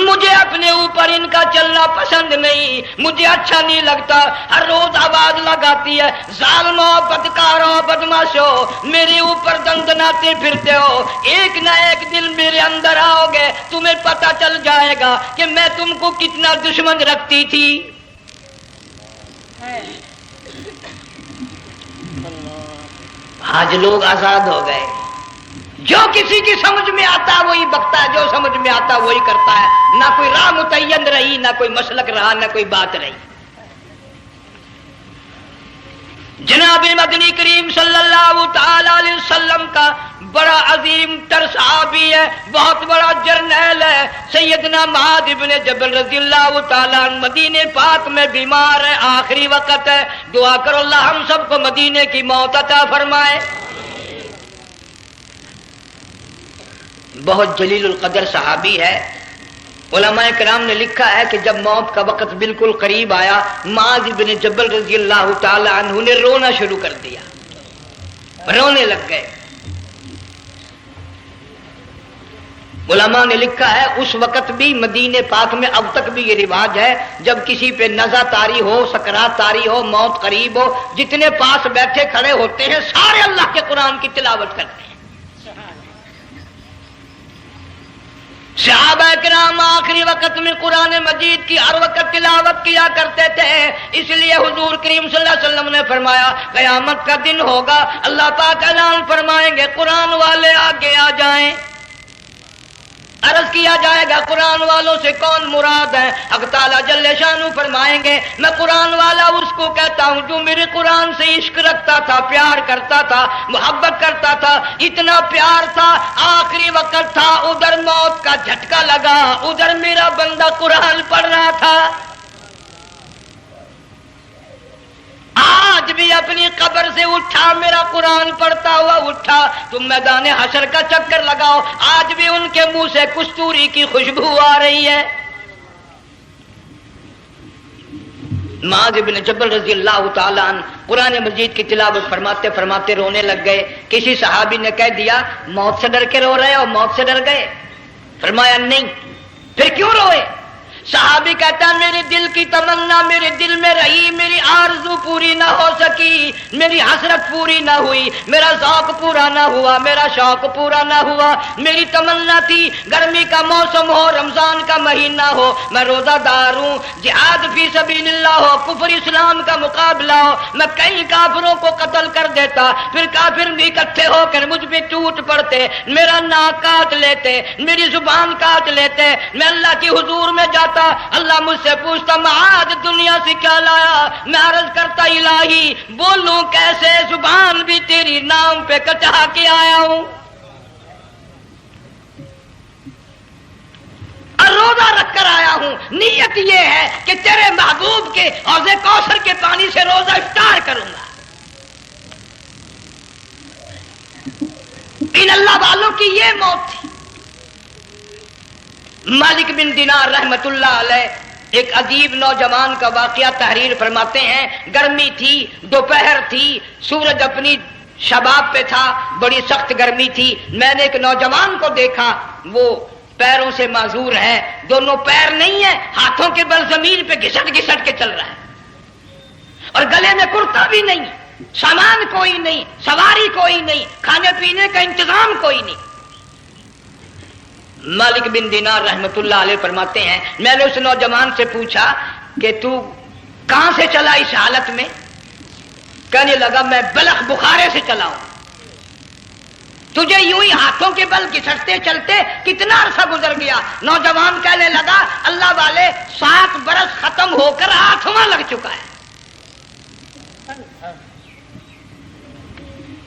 مجھے اپنے اوپر ان کا چلنا پسند نہیں، مجھے اچھا نہیں لگتا۔ ہر روز آواز لگاتی ہے ظالموں، بدکاروں، بدماشوں، میرے اوپر دندناتے پھرتے ہو، ایک نہ ایک دن میرے اندر آؤ گے، تمہیں پتہ چل جائے گا کہ میں تم کو کتنا دشمن رکھتی تھی۔ آج لوگ آزاد ہو گئے، جو کسی کی سمجھ میں آتا ہے وہی بکتا ہے، جو سمجھ میں آتا ہے وہی کرتا ہے، نہ کوئی راہ متعین رہی، نہ کوئی مسلک رہا، نہ کوئی بات رہی۔ جناب مدنی کریم صلی اللہ تعالی علیہ وسلم کا بڑا عظیم تر صحابی ہے، بہت بڑا جرنیل ہے، سیدنا معاذ بن جبل رضی اللہ تعالی عنہ، مدینے پاک میں بیمار ہے، آخری وقت ہے، دعا کرو اللہ ہم سب کو مدینے کی موت عطا فرمائے۔ بہت جلیل القدر صحابی ہے. علماء کرام نے لکھا ہے کہ جب موت کا وقت بالکل قریب آیا معاذ بن جبل رضی اللہ تعالی عنہ نے رونا شروع کر دیا، رونے لگ گئے. علماء نے لکھا ہے اس وقت بھی مدینے پاک میں اب تک بھی یہ رواج ہے جب کسی پہ نزع طاری ہو، سکرات طاری ہو، موت قریب ہو، جتنے پاس بیٹھے کھڑے ہوتے ہیں سارے اللہ کے قرآن کی تلاوت کرتے ہیں. صحابہ کرام آخری وقت میں قرآن مجید کی ہر وقت تلاوت کیا کرتے تھے. اس لیے حضور کریم صلی اللہ علیہ وسلم نے فرمایا قیامت کا دن ہوگا، اللہ پاک اعلان فرمائیں گے قرآن والے آگے آ جائیں. عرض کیا جائے گا قرآن والوں سے کون مراد ہے؟ حق تعالیٰ جل شانہ فرمائیں گے میں قرآن والا اس کو کہتا ہوں جو میرے قرآن سے عشق رکھتا تھا، پیار کرتا تھا، محبت کرتا تھا. اتنا پیار تھا آخری وقت تھا، ادھر موت کا جھٹکا لگا، ادھر میرا بندہ قرآن پڑھ رہا تھا. آج بھی اپنی قبر سے اٹھا، میرا قرآن پڑھتا ہوا اٹھا. تم میدان حشر کا چکر لگاؤ، آج بھی ان کے منہ سے کستوری کی خوشبو آ رہی ہے. معاذ بن جبل رضی اللہ تعالیٰ عنہ قرآن مجید کی تلاوت فرماتے فرماتے رونے لگ گئے. کسی صحابی نے کہہ دیا موت سے ڈر کے رو رہے ہو، موت سے ڈر گئے؟ فرمایا نہیں. پھر کیوں روئے؟ صحابی کہتا ہے میرے دل کی تمنا میرے دل میں رہی، میری آرزو پوری نہ ہو سکی، میری حسرت پوری نہ ہوئی، میرا ذوق پورا نہ ہوا، میرا شوق پورا نہ ہوا. میری تمنا تھی گرمی کا موسم ہو، رمضان کا مہینہ ہو، میں روزہ دار ہوں، جہاد فی سبیل اللہ ہو، کفر اسلام کا مقابلہ ہو، میں کئی کافروں کو قتل کر دیتا، پھر کافر بھی اکٹھے ہو کر مجھ پہ ٹوٹ پڑتے، میرا ناک کاٹ لیتے، میری زبان کاٹ لیتے. میں اللہ کی حضور میں جاتا، اللہ مجھ سے پوچھتا معاذ دنیا سے کیا لایا؟ میں عرض کرتا الہی بولوں کیسے، زبان بھی تیری نام پہ کٹا کے آیا ہوں. اور روزہ رکھ کر آیا ہوں، نیت یہ ہے کہ تیرے محبوب کے حوض کوثر کے پانی سے روزہ افطار کروں گا. ان اللہ والوں کی یہ موت تھی. مالک بن دینار رحمت اللہ علیہ ایک عجیب نوجوان کا واقعہ تحریر فرماتے ہیں. گرمی تھی، دوپہر تھی، سورج اپنی شباب پہ تھا، بڑی سخت گرمی تھی. میں نے ایک نوجوان کو دیکھا، وہ پیروں سے معذور ہے، دونوں پیر نہیں ہیں، ہاتھوں کے بل زمین پہ گھسٹ گھسٹ کے چل رہا ہے، اور گلے میں کرتا بھی نہیں، سامان کوئی نہیں، سواری کوئی نہیں، کھانے پینے کا انتظام کوئی نہیں. مالک بن دینار رحمت اللہ علیہ فرماتے ہیں میں نے اس نوجوان سے پوچھا کہ تو کہاں سے چلا اس حالت میں؟ کہنے لگا میں بلخ بخارے سے چلا ہوں. تجھے یوں ہی ہاتھوں کے بل گھسٹتے چلتے کتنا عرصہ گزر گیا؟ نوجوان کہنے لگا اللہ والے 7 برس ختم ہو کر 8واں لگ چکا ہے.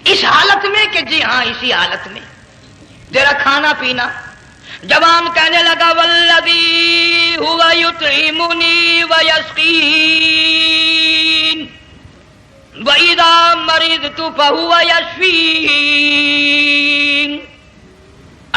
اس حالت میں کہ جی ہاں اسی حالت میں. تیرا کھانا پینا؟ جوان کہنے لگا والذی هو یطعمنی ویسقین وَإِذَا مَرِضْتُ فَهُوَ يَشْفِينِ.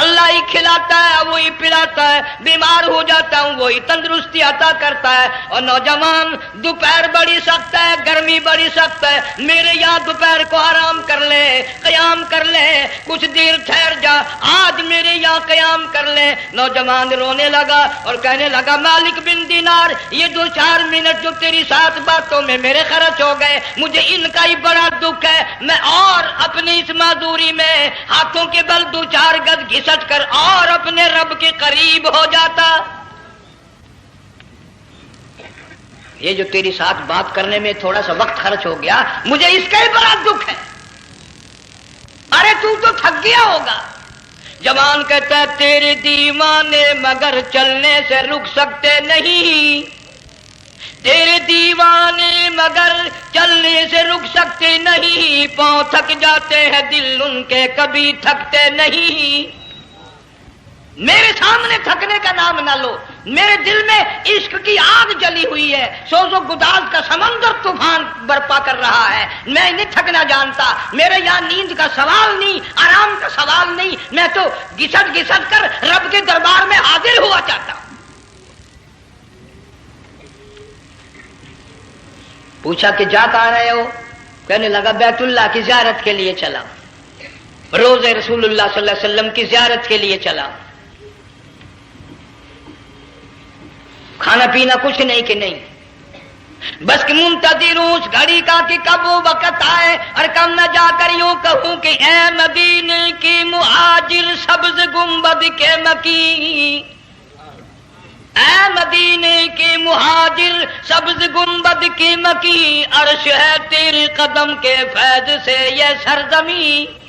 اللہ ہی کھلاتا ہے، وہی پلاتا ہے، بیمار ہو جاتا ہوں وہی تندرستی عطا کرتا ہے. اور نوجوان دوپہر بڑی سخت ہے، گرمی بڑی سخت ہے، میرے یہاں دوپہر کو آرام کر لے، قیام کر لے، کچھ دیر ٹھہر جا، آج میرے یہاں قیام کر لے. نوجوان رونے لگا اور کہنے لگا مالک بن دینار یہ 2-4 منٹ جو تیری ساتھ باتوں میں میرے خرچ ہو گئے، مجھے ان کا ہی بڑا دکھ ہے. میں اور اپنی اس معذوری میں ہاتھوں کے بل 2-4 گز گھسٹ کر اور اپنے رب کے قریب ہو جاتا. یہ جو تیری ساتھ بات کرنے میں تھوڑا سا وقت خرچ ہو گیا، مجھے اس کا ہی بڑا دکھ ہے. ارے تو تھک گیا ہوگا. جوان کہتا ہے تیرے دیوانے مگر چلنے سے رک سکتے نہیں، تیرے دیوانے مگر چلنے سے رک سکتے نہیں، پاؤں تھک جاتے ہیں دل ان کے کبھی تھکتے نہیں. میرے سامنے تھکنے کا نام نام نہ لو. میرے دل میں عشق کی آگ جلی ہوئی ہے, سوز و گداز کا سمندر طوفان برپا کر رہا ہے. میں نہیں تھکنا جانتا. میرے یہاں نیند کا سوال نہیں, آرام کا سوال نہیں. میں تو گھسٹ گھسٹ کر رب کے دربار میں حاضر ہوا چاہتا ہوں. پوچھا کہ جا کہاں رہے ہو؟ کہنے لگا بیت اللہ کی زیارت کے لیے چلا, روز رسول اللہ صلی اللہ علیہ وسلم کی زیارت کے لیے چلا. کھانا پینا کچھ نہیں کہ نہیں, بس کہ منتظر ہوں اس گھڑی کا کہ کب وہ وقت آئے اور کب میں جا کر یوں کہوں کہ اے مدینے کی مہاجر سبز گنبد کے مکی, اے مدینے کے مہاجر سبز گنبد کی مکی, عرش ہے تیرے قدم کے فیض سے یہ سرزمین.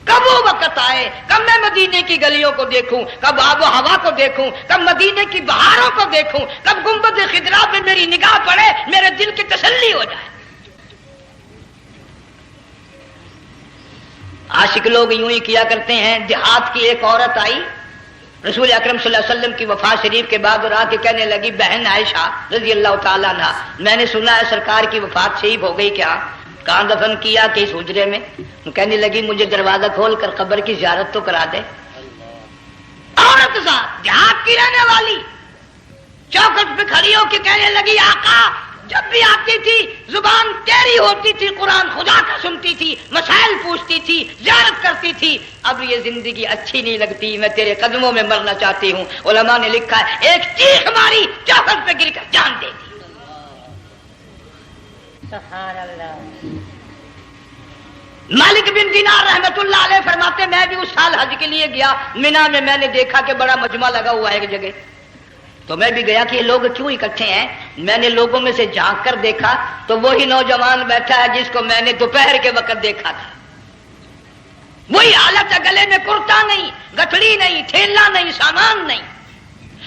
کب وہ وقت آئے, کب میں مدینے کی گلیوں کو دیکھوں, کب آب و ہوا کو دیکھوں, کب مدینے کی بہاروں کو دیکھوں, کب گنبد خضرا پہ میری نگاہ پڑے, میرے دل کی تسلی ہو جائے. عاشق لوگ یوں ہی کیا کرتے ہیں. دیہات کی ایک عورت آئی رسول اکرم صلی اللہ علیہ وسلم کی وفات شریف کے بعد اور آ کے کہنے لگی بہن عائشہ رضی اللہ تعالیٰ عنہا, میں نے سنا ہے سرکار کی وفات شریف ہو گئی, کیا کہاں دفن کیا کہ اس حجرے میں؟ کہنے لگی مجھے دروازہ کھول کر قبر کی زیارت تو کرا دے. عورت ساتھ دیہات کی رہنے والی چوکھٹ پہ کھڑی ہو کے کہنے لگی آقا جب بھی آتی تھی زبان تیری ہوتی تھی, قرآن خدا کا سنتی تھی, مسائل پوچھتی تھی, زیارت کرتی تھی. اب یہ زندگی اچھی نہیں لگتی, میں تیرے قدموں میں مرنا چاہتی ہوں. علماء نے لکھا ہے ایک چیخ ماری, چوکھٹ پہ گر کر جان دے دی. سبحان اللہ. مالک بن دینار رحمت اللہ علیہ فرماتے میں بھی اس سال حج کے لیے گیا, مینا میں میں نے دیکھا کہ بڑا مجمع لگا ہوا ہے ایک جگہ, تو میں بھی گیا کہ یہ لوگ کیوں اکٹھے ہیں. میں نے لوگوں میں سے جھانک کر دیکھا تو وہی نوجوان بیٹھا ہے جس کو میں نے دوپہر کے وقت دیکھا تھا. وہی حالت ہے, گلے میں کرتا نہیں, گٹھڑی نہیں, تھیلا نہیں, سامان نہیں,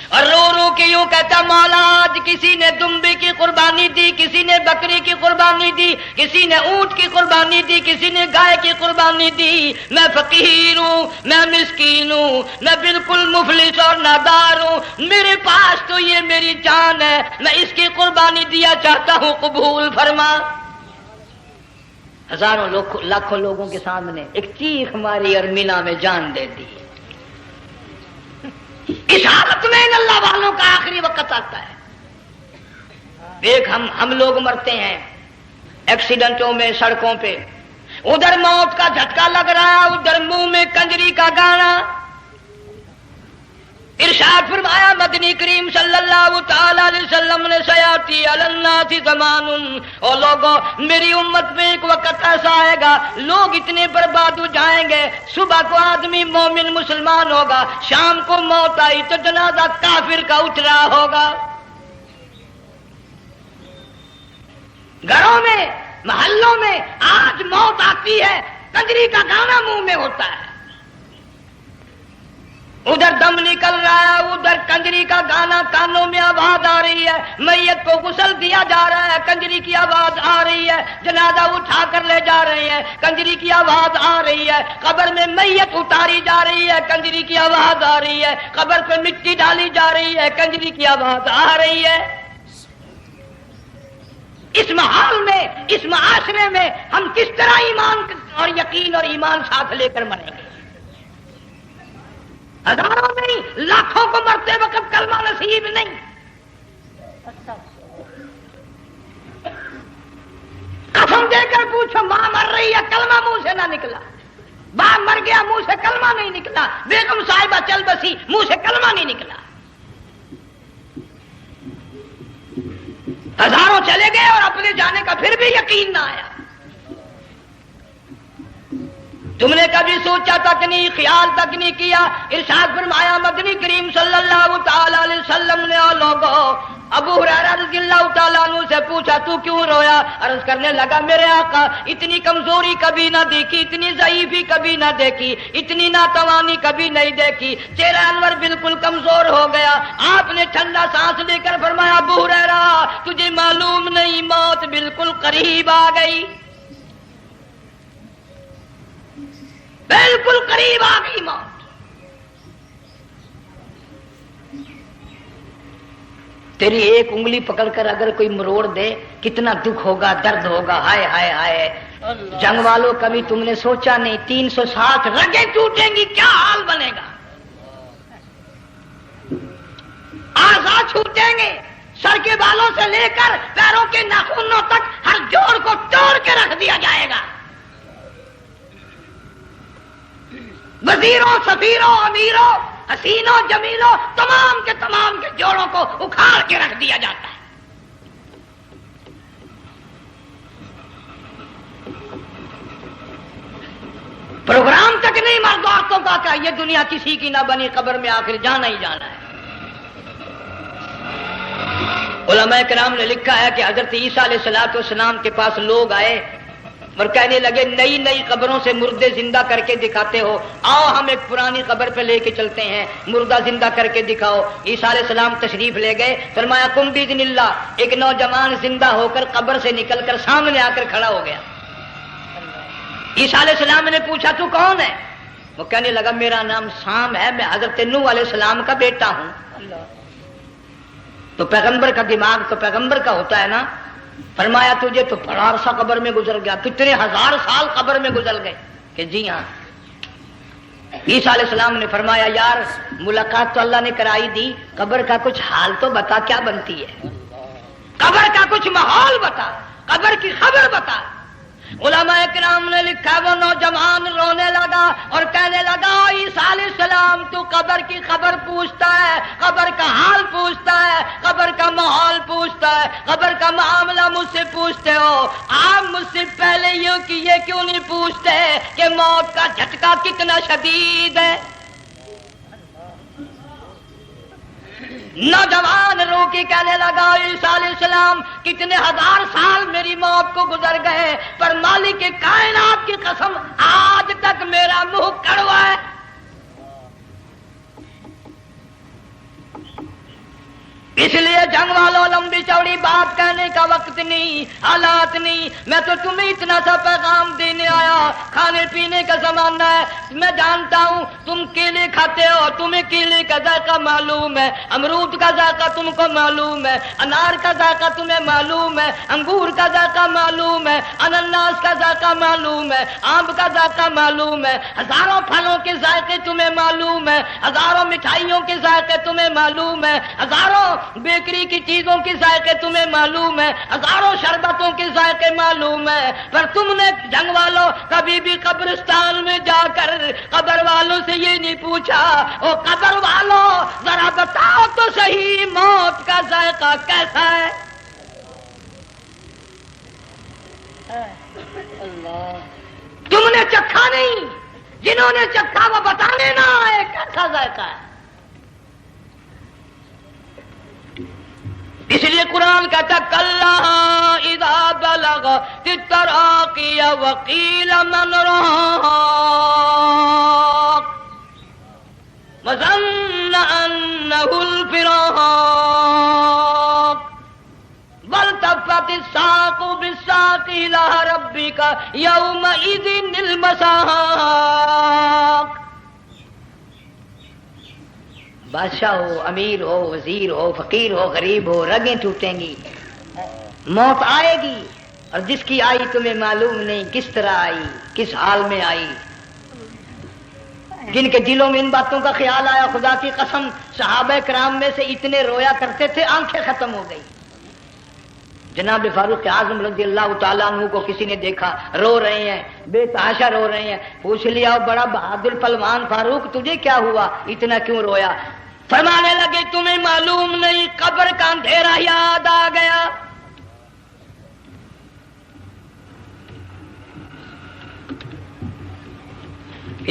اور رو رو کے یوں کہتا مولا آج کسی نے دمبی کی قربانی دی, کسی نے بکری کی قربانی دی, کسی نے اونٹ کی قربانی دی, کسی نے گائے کی قربانی دی. میں فقیر ہوں, میں مسکین ہوں, میں بالکل مفلس اور نادار ہوں, میرے پاس تو یہ میری جان ہے, میں اس کی قربانی دیا چاہتا ہوں, قبول فرما. ہزاروں لاکھوں لوگوں کے سامنے ایک چیخ ماری اور مینا میں جان دے دی. اس حالت میں ان اللہ والوں کا آخری وقت آتا ہے. ایک ہم لوگ مرتے ہیں ایکسیڈنٹوں میں, سڑکوں پہ, ادھر موت کا جھٹکا لگ رہا ہے, ادھر منہ میں کنجری کا گانا. ارشاد فرمایا مدنی کریم صلی اللہ تعالی علیہ وسلم نے سیاتی علی الناس زمان, اور لوگوں میری امت میں ایک وقت ایسا آئے گا لوگ اتنے برباد ہو جائیں گے. صبح کو آدمی مومن مسلمان ہوگا, شام کو موت آئی تو جنازہ کافر کا اٹھ رہا ہوگا. گھروں میں, محلوں میں آج موت آتی ہے, کنجری کا گانا منہ میں ہوتا ہے, ادھر دم نکل رہا ہے, ادھر کنجری کا گانا کانوں میں آواز آ رہی ہے, میت کو غسل دیا جا رہا ہے, کنجری کی آواز آ رہی ہے, جنازہ اٹھا کر لے جا رہے ہیں, کنجری کی آواز آ رہی ہے, قبر میں میت اتاری جا رہی ہے, کنجری کی آواز آ رہی ہے, قبر پہ مٹی ڈالی جا رہی ہے, کنجری کی آواز آ رہی ہے. اس ماحول میں, اس معاشرے میں ہم کس طرح ایمان اور یقین اور ایمان ساتھ لے کر مریں گے؟ ہزاروں نہیں لاکھوں کو مرتے وقت کلمہ نصیب نہیں. قسم دے کر پوچھو ماں مر رہی ہے, کلمہ منہ سے نہ نکلا, باپ مر گیا منہ سے کلمہ نہیں نکلا, بیگم صاحبہ چل بسی منہ سے کلمہ نہیں نکلا. ہزاروں چلے گئے اور اپنے جانے کا پھر بھی یقین نہ آیا. تم نے کبھی سوچا تک نہیں, خیال تک نہیں کیا. ارشاد فرمایا مدنی کریم صلی اللہ تعالی علیہ وسلم نے لوگوں ابو ہریرہ رضی اللہ تعالیٰ عنہ سے پوچھا تو کیوں رویا؟ عرض کرنے لگا میرے آقا اتنی کمزوری کبھی نہ دیکھی, اتنی ضعیفی کبھی نہ دیکھی, اتنی ناتوانی کبھی نہیں دیکھی, چہرہ انور بالکل کمزور ہو گیا. آپ نے ٹھنڈا سانس لے کر فرمایا ابو ہریرہ تجھے معلوم نہیں موت بالکل قریب آ گئی, بالکل قریب آ گئی موت. تیری ایک انگلی پکڑ کر اگر کوئی مروڑ دے کتنا دکھ ہوگا، درد ہوگا، ہائے ہائے ہائے۔ جنگ والوں کبھی تم نے سوچا نہیں 360 رگیں ٹوٹیں گی کیا حال بنے گا، اعضاء چھوٹیں گے، سر کے بالوں سے لے کر پیروں کے ناخنوں تک ہر جوڑ کو توڑ کے رکھ دیا جائے گا، وزیروں، سفیروں، امیروں، حسینوں، جمیلوں، تمام کے جوڑوں کو اکھاڑ کے رکھ دیا جاتا ہے۔ پروگرام تک نہیں مرد عورتوں کا کہ یہ دنیا کسی کی نہ بنی، قبر میں آخر جانا ہی جانا ہے۔ علماء کرام نے لکھا ہے کہ حضرت عیسیٰ علیہ السلام کے پاس لوگ آئے اور کہنے لگے نئی نئی قبروں سے مردے زندہ کر کے دکھاتے ہو، آؤ ہم ایک پرانی قبر پہ لے کے چلتے ہیں، مردہ زندہ کر کے دکھاؤ۔ عیسیٰ علیہ السلام تشریف لے گئے، فرمایا قم باذن اللہ۔ ایک نوجوان زندہ ہو کر قبر سے نکل کر سامنے آ کر کھڑا ہو گیا۔ عیسیٰ علیہ السلام نے پوچھا تو کون ہے؟ وہ کہنے لگا میرا نام سام ہے، میں حضرت نوح علیہ السلام کا بیٹا ہوں۔ تو پیغمبر کا دماغ تو پیغمبر کا ہوتا ہے نا۔ فرمایا تجھے تو بڑا عرصہ قبر میں گزر گیا، کتنے ہزار سال قبر میں گزر گئے؟ کہ جی ہاں۔ عیسیٰ علیہ السلام نے فرمایا یار ملاقات تو اللہ نے کرائی دی، قبر کا کچھ حال تو بتا کیا بنتی ہے، قبر کا کچھ ماحول بتا، قبر کی خبر بتا۔ علماء کرام نے لکھا وہ نوجوان رونے لگا اور کہنے لگا عیسیٰ علیہ السلام تو قبر کی خبر پوچھتا ہے، قبر کا حال پوچھتا ہے، قبر کا ماحول پوچھتا ہے، قبر کا معاملہ مجھ سے پوچھتے ہو، آپ مجھ سے پہلے یہ کیوں نہیں پوچھتے کہ موت کا جھٹکا کتنا شدید ہے؟ نوجوان رو کے کہنے لگا عیسیٰ علیہ السلام کتنے ہزار سال میری موت کو گزر گئے، پر مالک کائنات کی قسم آج تک میرا منہ کڑوا ہے۔ اس لیے جنگ والوں لمبی چوڑی بات کہنے کا وقت نہیں، حالات نہیں، میں تو تمہیں اتنا سا پیغام دینے آیا۔ کھانے پینے کا زمانہ ہے، میں جانتا ہوں تم کیلے کھاتے ہو، تمہیں کیلے کا ذائقہ معلوم ہے، امرود کا ذائقہ تم کو معلوم ہے، انار کا ذائقہ تمہیں معلوم ہے، انگور کا ذائقہ معلوم ہے، انناس کا ذائقہ معلوم ہے، آم کا ذائقہ معلوم ہے، ہزاروں پھلوں کے ذائقے تمہیں معلوم ہے، ہزاروں مٹھائیوں کے ذائقے تمہیں معلوم ہے، ہزاروں بیکری کی چیزوں کے ذائقے تمہیں معلوم ہے، ہزاروں شربتوں کے ذائقے معلوم ہے، پر تم نے جنگ والوں کبھی بھی قبرستان میں جا کر قبر والوں سے یہ نہیں پوچھا او قبر والوں ذرا بتاؤ تو صحیح موت کا ذائقہ کیسا ہے؟ تم نے چکھا نہیں، جنہوں نے چکھا وہ بتانے نہ آئے کیسا ذائقہ ہے۔ اس لیے قرآن کہتا کلا اذا بلغت التراقی وقیل من راق وظن انه الفراق والتفت الساق بالساق الى ربك يومئذ المساق۔ بادشاہ ہو، امیر ہو، وزیر ہو، فقیر ہو، غریب ہو، رگیں ٹوٹیں گی، موت آئے گی، اور جس کی آئی تمہیں معلوم نہیں کس طرح آئی، کس حال میں آئی۔ جن کے دلوں میں ان باتوں کا خیال آیا خدا کی قسم صحابہ کرام میں سے اتنے رویا کرتے تھے آنکھیں ختم ہو گئی۔ جناب فاروق اعظم رضی اللہ تعالیٰ عنہ کو کسی نے دیکھا رو رہے ہیں، بے تحاشا رو رہے ہیں، پوچھ لیا بڑا بہادر پہلوان فاروق تجھے کیا ہوا، اتنا کیوں رویا؟ فرمانے لگے تمہیں معلوم نہیں قبر کا اندھیرا یاد آ گیا۔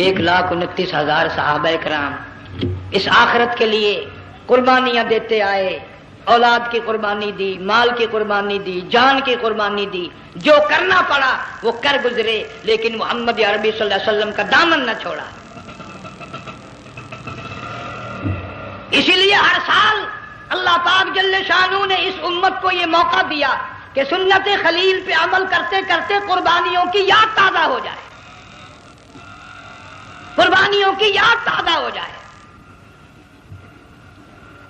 ایک 1,29,000 صحابہ کرام اس آخرت کے لیے قربانیاں دیتے آئے، اولاد کی قربانی دی، مال کی قربانی دی، جان کی قربانی دی، جو کرنا پڑا وہ کر گزرے، لیکن محمد عربی صلی اللہ علیہ وسلم کا دامن نہ چھوڑا۔ اسی لیے ہر سال اللہ پاک جل شانہ نے اس امت کو یہ موقع دیا کہ سنت خلیل پہ عمل کرتے کرتے قربانیوں کی یاد تازہ ہو جائے، قربانیوں کی یاد تازہ ہو جائے۔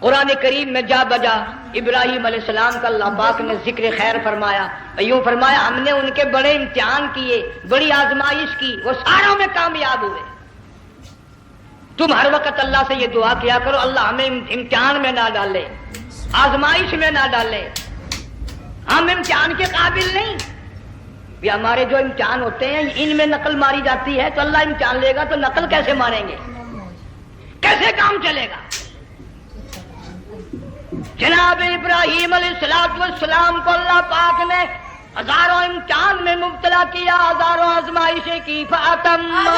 قرآن کریم میں جا بجا ابراہیم علیہ السلام کا اللہ پاک نے ذکر خیر فرمایا، یوں فرمایا ہم نے ان کے بڑے امتحان کیے، بڑی آزمائش کی، وہ ساروں میں کامیاب ہوئے۔ تم ہر وقت اللہ سے یہ دعا کیا کرو اللہ ہمیں امتحان میں نہ ڈالے، آزمائش میں نہ ڈالے، ہم امتحان کے قابل نہیں۔ یہ ہمارے جو امتحان ہوتے ہیں ان میں نقل ماری جاتی ہے، تو اللہ امتحان لے گا تو نقل کیسے ماریں گے، کیسے کام چلے گا؟ جناب ابراہیم علیہ السلام کو اللہ پاک نے ہزاروں امتحان میں مبتلا کیا، ہزاروں آزمائشیں کی، فَأَتَمَّهُ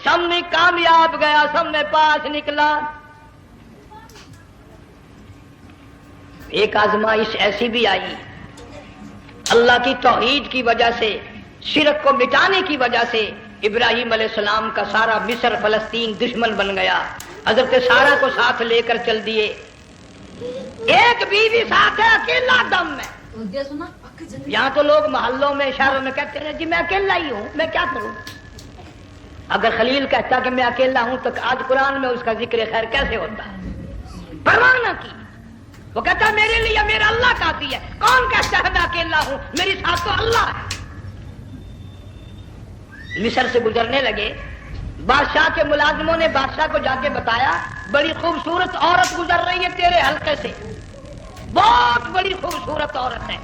سب میں کامیاب گیا، سب میں پاس نکلا۔ ایک آزمائش ایسی بھی آئی اللہ کی توحید کی وجہ سے، شرک کو مٹانے کی وجہ سے ابراہیم علیہ السلام کا سارا مصر فلسطین دشمن بن گیا، حضرت سارہ کو ساتھ لے کر چل دیے، ایک بیوی ساتھ ہے اکیلا دم میں۔ یہاں تو لوگ محلوں میں شہروں میں کہتے ہیں جی میں اکیلا ہی ہوں، میں کیا کروں؟ اگر خلیل کہتا کہ میں اکیلا ہوں تو آج قرآن میں اس کا ذکر خیر کیسے ہوتا ہے؟ پرواہ نہ کی، وہ کہتا ہے میرے لیے میرا اللہ کافی ہے، کون کہتا ہے میں اکیلا ہوں، میری ساتھ تو اللہ ہے۔ مصر سے گزرنے لگے، بادشاہ کے ملازموں نے بادشاہ کو جا کے بتایا بڑی خوبصورت عورت گزر رہی ہے تیرے حلقے سے، بہت بڑی خوبصورت عورت ہے۔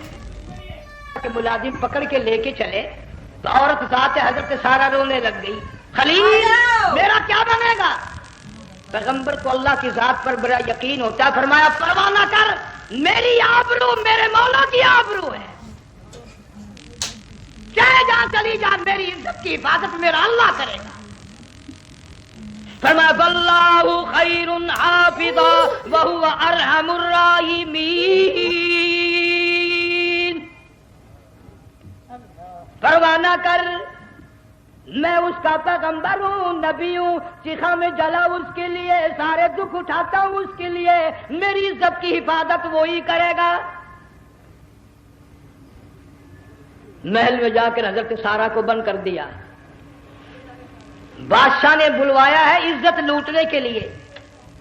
کہ ملازم پکڑ کے لے کے چلے تو عورت ذات حضرت سارہ رونے لگ گئی، خلیل میرا کیا بنے گا؟ پیغمبر کو اللہ کی ذات پر بڑا یقین ہوتا ہے، فرمایا پرواہ نہ کر، میری آبرو میرے مولا کی آبرو ہے، چاہے جہاں چلی جا میری عزت کی حفاظت میرا اللہ کرے گا۔ فرمایا واللہ خیر حافظا وہو ارحم الراحمین، پرواہ نہ کر، میں اس کا پیغمبر ہوں، نبی ہوں، چیخا میں جلا اس کے لیے، سارے دکھ اٹھاتا ہوں اس کے لیے، میری عزت کی حفاظت وہی کرے گا۔ محل میں جا کر حضرت سارہ کو بند کر دیا، بادشاہ نے بلوایا ہے عزت لوٹنے کے لیے،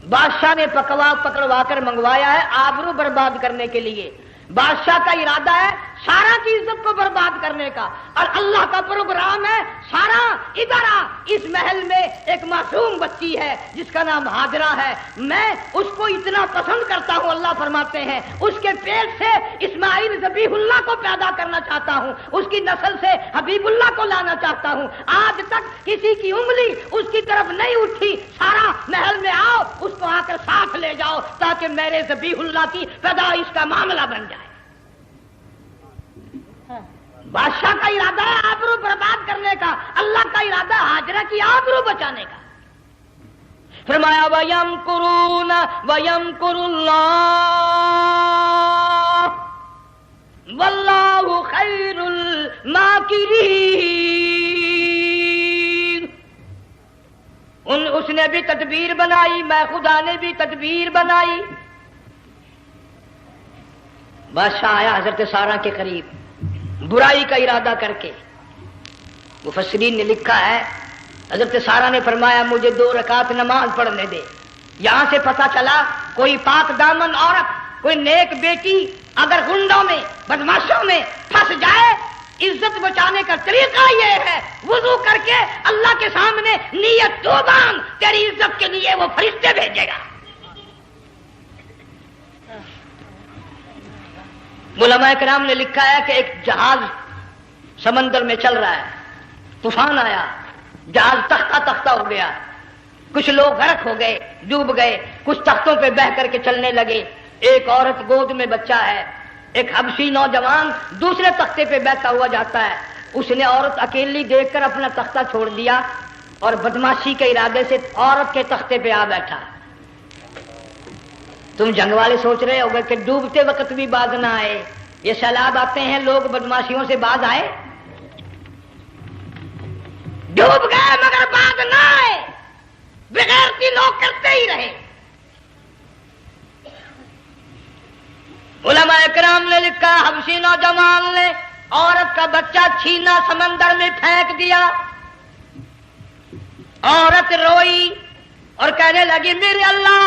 بادشاہ نے پکڑوا کر منگوایا ہے آبرو برباد کرنے کے لیے، بادشاہ کا ارادہ ہے سارا کی عزت کو برباد کرنے کا، اور اللہ کا پروگرام ہے سارا ادھر آ، اس محل میں ایک معصوم بچی ہے جس کا نام ہاجرہ ہے، میں اس کو اتنا پسند کرتا ہوں، اللہ فرماتے ہیں اس کے پیٹ سے اسماعیل ذبیح اللہ کو پیدا کرنا چاہتا ہوں، اس کی نسل سے حبیب اللہ کو لانا چاہتا ہوں، آج تک کسی کی انگلی اس کی طرف نہیں اٹھی، سارا محل میں آؤ، اس کو آ کر ساتھ لے جاؤ تاکہ میرے ذبیح اللہ کی پیدائش کا معاملہ بن جائے۔ بادشاہ کا ارادہ ہے آبرو برباد کرنے کا، اللہ کا ارادہ ہاجرہ کی آبرو بچانے کا۔ فرمایا وَيَمْكُرُونَ وَيَمْكُرُ اللَّهُ وَاللَّهُ خَيْرُ الْمَاكِرِينَ، اس نے بھی تدبیر بنائی، میں خدا نے بھی تدبیر بنائی۔ بادشاہ آیا حضرت سارہ کے قریب برائی کا ارادہ کر کے، مفسرین نے لکھا ہے حضرت سارہ نے فرمایا مجھے 2 رکعت نماز پڑھنے دے۔ یہاں سے پتہ چلا کوئی پاک دامن عورت، کوئی نیک بیٹی اگر گنڈوں میں بدماشوں میں پھنس جائے، عزت بچانے کا طریقہ یہ ہے وضو کر کے اللہ کے سامنے نیت تو باندھ، تیری عزت کے لیے وہ فرشتے بھیجے گا۔ علماء کرام نے لکھا ہے کہ ایک جہاز سمندر میں چل رہا ہے، طوفان آیا، جہاز تختہ تختہ ہو گیا، کچھ لوگ غرق ہو گئے، ڈوب گئے، کچھ تختوں پہ بہ کر کے چلنے لگے، ایک عورت گود میں بچہ ہے، ایک حبشی نوجوان دوسرے تختے پہ بیٹھا ہوا جاتا ہے، اس نے عورت اکیلی دیکھ کر اپنا تختہ چھوڑ دیا اور بدماشی کے ارادے سے عورت کے تختے پہ آ بیٹھا۔ تم جنگ والے سوچ رہے ہوگے کہ ڈوبتے وقت بھی باز نہ آئے، یہ سیلاب آتے ہیں لوگ بدماشیوں سے باز آئے؟ ڈوب گئے مگر باز نہ آئے، بغیرتی لوگ کرتے ہی رہے۔ علماء کرام نے لکھا حبشی نوجوان نے عورت کا بچہ چھینا سمندر میں پھینک دیا، عورت روئی اور کہنے لگی میرے اللہ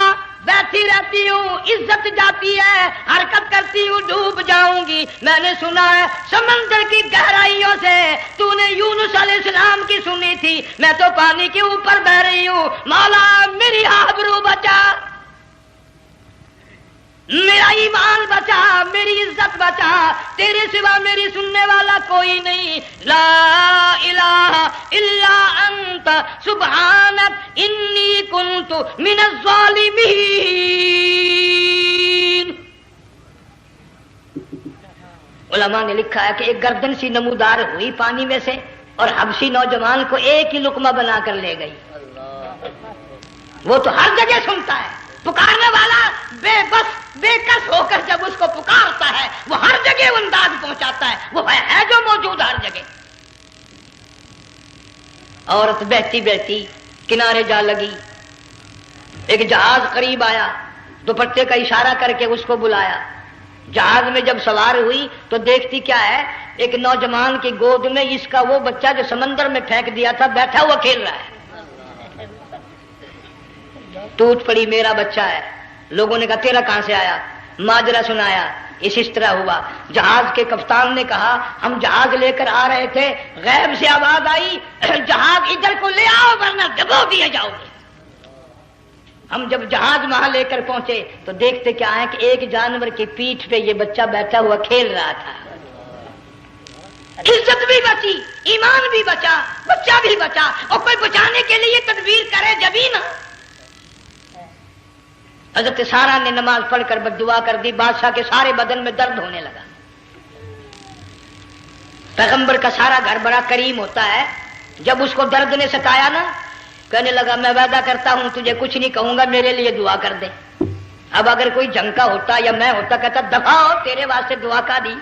بیٹھی رہتی ہوں عزت جاتی ہے، حرکت کرتی ہوں ڈوب جاؤں گی۔ میں نے سنا ہے سمندر کی گہرائیوں سے تو نے یونس علیہ السلام کی سنی تھی، میں تو پانی کے اوپر بہ رہی ہوں، مولا میری آبرو بچا، میرا ایمان بچا، میری عزت بچا، تیرے سوا میری سننے والا کوئی نہیں، لا الہ الا انت سبحانک انی کنت من الظالمین۔ علماء نے لکھا ہے کہ ایک گردن سی نمودار ہوئی پانی میں سے اور حبشی نوجوان کو ایک ہی لقمہ بنا کر لے گئی۔ وہ تو ہر جگہ سنتا ہے، پکارنے والا بے بس بے کس ہو کر جب اس کو پکارتا ہے وہ ہر جگہ انداز پہنچاتا ہے، وہ ہے جو موجود ہر جگہ۔ عورت بہتی بہتی کنارے جا لگی، ایک جہاز قریب آیا، دوپٹے کا اشارہ کر کے اس کو بلایا۔ جہاز میں جب سوار ہوئی تو دیکھتی کیا ہے، ایک نوجوان کی گود میں اس کا وہ بچہ جو سمندر میں پھینک دیا تھا بیٹھا ہوا کھیل رہا ہے۔ ٹوٹ پڑی میرا بچہ ہے۔ لوگوں نے کہا تیرا کہاں سے آیا؟ ماجرا سنایا، اس طرح ہوا۔ جہاز کے کپتان نے کہا ہم جہاز لے کر آ رہے تھے، غیب سے آواز آئی جہاز ادھر کو لے آؤ ورنہ ڈبو دیے جاؤ گے۔ ہم جب جہاز وہاں لے کر پہنچے تو دیکھتے کیا ہے کہ ایک جانور کی پیٹھ پہ یہ بچہ بیٹھا ہوا کھیل رہا تھا۔ عزت بھی بچی، ایمان بھی بچا، بچہ بھی بچا، اور کوئی بچانے کے لیے تدبیر کرے جبھی نا۔ حضرت سارا نے نماز پڑھ کر بددعا کر دی، بادشاہ کے سارے بدن میں درد ہونے لگا۔ پیغمبر کا سارا گھر بڑا کریم ہوتا ہے، جب اس کو درد نے ستایا نا کہنے لگا میں وعدہ کرتا ہوں تجھے کچھ نہیں کہوں گا، میرے لیے دعا کر دے۔ اب اگر کوئی جنگ کا ہوتا یا میں ہوتا کہتا دفع ہو تیرے واسطے دعا کا دی،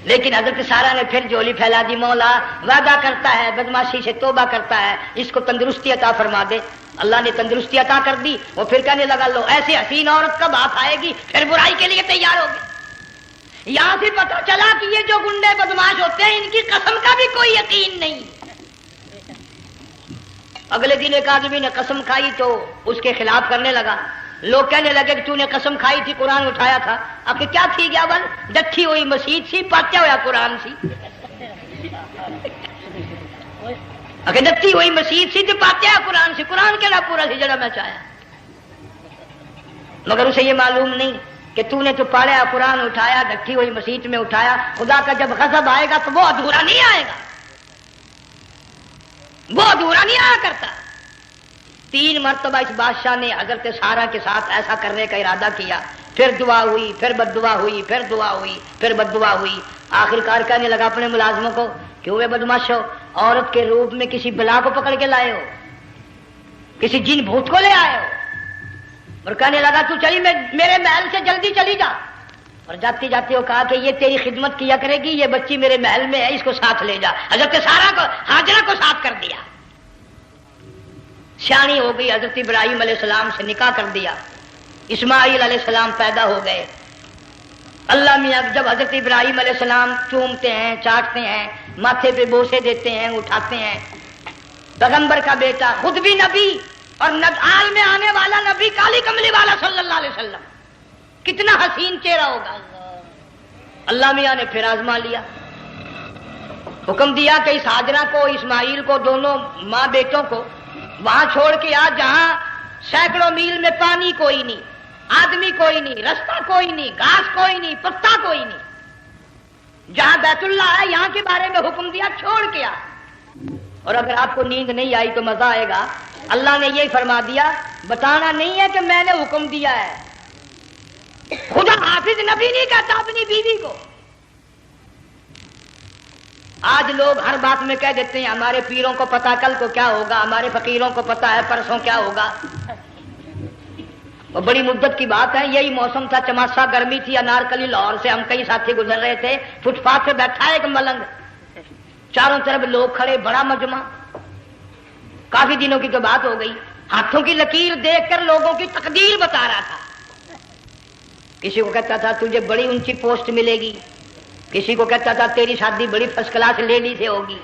لیکن حضرت سارا نے پھر جولی پھیلا دی، مولا وعدہ کرتا ہے بدماشی سے توبہ کرتا ہے، اس کو تندرستی عطا فرما دے۔ اللہ نے تندرستی عطا کر دی۔ وہ پھر کہنے لگا لو ایسی حسین عورت کب ہاتھ آئے گی، پھر برائی کے لیے تیار ہو گئے۔ یہاں سے پتہ چلا کہ یہ جو گنڈے بدماش ہوتے ہیں ان کی قسم کا بھی کوئی یقین نہیں۔ اگلے دن ایک آدمی نے قسم کھائی تو اس کے خلاف کرنے لگا۔ لوگ کہنے لگے کہ تو نے قسم کھائی تھی، قرآن اٹھایا تھا، اب کہ کیا تھی گیا بل ڈٹھی ہوئی مسجد سی، پاٹیا ہوا قرآن سی، اگر ڈٹھی ہوئی مسجد سی تو پاٹیا قرآن سی، قرآن کے پورا سی جڑا میں چاہیا، مگر اسے یہ معلوم نہیں کہ تو نے تو پاڑیا قرآن اٹھایا، ڈٹھی ہوئی مسجد میں اٹھایا، خدا کا جب غضب آئے گا تو وہ ادھورا نہیں آئے گا، وہ ادھورا نہیں آیا کرتا۔ 3 مرتبہ اس بادشاہ نے حضرت سارا کے ساتھ ایسا کرنے کا ارادہ کیا، پھر دعا ہوئی، پھر بد دعا ہوئی، پھر دعا ہوئی، پھر بد دعا ہوئی۔ آخر کار کہنے لگا اپنے ملازموں کو کہ ہوئے بدماش ہو، عورت کے روپ میں کسی بلا کو پکڑ کے لائے ہو، کسی جن بھوت کو لے آئے ہو، اور کہنے لگا تو چلی میرے محل سے جلدی چلی جا، اور جاتی جاتی وہ کہا کہ یہ تیری خدمت کیا کرے گی، یہ بچی میرے محل میں ہے، اس کو ساتھ لے جا۔ حضرت سارا کو ہاجرہ کو ساتھ کر دیا، سیانی ہو گئی، حضرت ابراہیم علیہ السلام سے نکاح کر دیا، اسماعیل علیہ السلام پیدا ہو گئے۔ اللہ میاں جب حضرت ابراہیم علیہ السلام چومتے ہیں، چاٹتے ہیں، ماتھے پہ بوسے دیتے ہیں، اٹھاتے ہیں، پیغمبر کا بیٹا خود بھی نبی اور عالم میں آنے والا نبی، کالی کملی والا صلی اللہ علیہ وسلم، کتنا حسین چہرہ ہوگا۔ اللہ میاں نے پھر آزما لیا، حکم دیا کہ اس ہاجرہ کو، اسماعیل کو، دونوں ماں بیٹوں کو وہاں چھوڑ کے آ جہاں سینکڑوں میل میں پانی کوئی نہیں، آدمی کوئی نہیں، رستہ کوئی نہیں، گھاس کوئی نہیں، پتا کوئی نہیں، جہاں بیت اللہ ہے یہاں کے بارے میں حکم دیا چھوڑ کے آ۔ اور اگر آپ کو نیند نہیں آئی تو مزہ آئے گا، اللہ نے یہ فرما دیا، بتانا نہیں ہے کہ میں نے حکم دیا ہے، خدا حافظ نبی نہیں کہتا اپنی بیوی کو۔ آج لوگ ہر بات میں کہہ دیتے ہیں ہمارے پیروں کو پتا کل کو کیا ہوگا، ہمارے فقیروں کو پتا ہے پرسوں کیا ہوگا۔ وہ بڑی مدت کی بات ہے، یہی موسم تھا، چماسا گرمی تھی، انارکلی لاہور سے ہم کئی ساتھی گزر رہے تھے، فٹ پاتھ پہ بیٹھا ہے ایک ملنگ، چاروں طرف لوگ کھڑے، بڑا مجمع، کافی دنوں کی تو بات ہو گئی، ہاتھوں کی لکیر دیکھ کر لوگوں کی تقدیر بتا رہا تھا۔ کسی کو کہتا تھا تجھے بڑی اونچی پوسٹ ملے گی، کسی کو کہتا تھا تیری شادی بڑی فرسٹ کلاس لیڈی سے ہوگی۔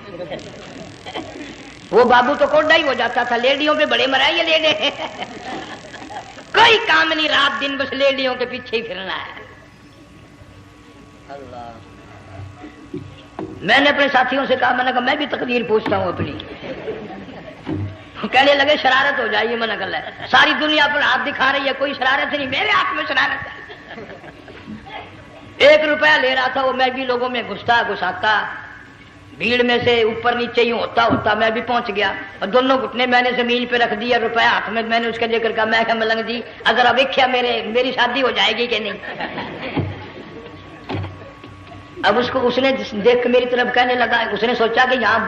وہ بابو تو کوڈا ہی ہو جاتا تھا، لیڈیوں پہ بڑے مرائے یہ لیڈے۔ کوئی کام نہیں، رات دن بس لیڈیوں کے پیچھے ہی پھرنا ہے۔ اللہ، میں نے اپنے ساتھیوں سے کہا، میں نے کہا میں بھی تقدیر پوچھتا ہوں اپنی۔ کہنے لگے شرارت ہو جائے، میں نے کہا ساری دنیا پر ہاتھ دکھا رہی ہے، کوئی شرارت نہیں، میرے ہاتھ میں شرارت ہے۔ 1 روپیہ لے رہا تھا وہ، میں بھی لوگوں میں گھساتا بھیڑ میں سے اوپر نیچے ہی ہوتا میں بھی پہنچ گیا، اور دونوں گھٹنے میں نے زمین پہ رکھ دیا، روپیہ ہاتھ میں نے اس کا ذکر کہا، میں کہا ملنگ جی اگر اب ویکھیا میری شادی ہو جائے گی کہ نہیں؟ اب اس نے دیکھ کے میری طرف کہنے لگا، اس نے سوچا کہ یہاں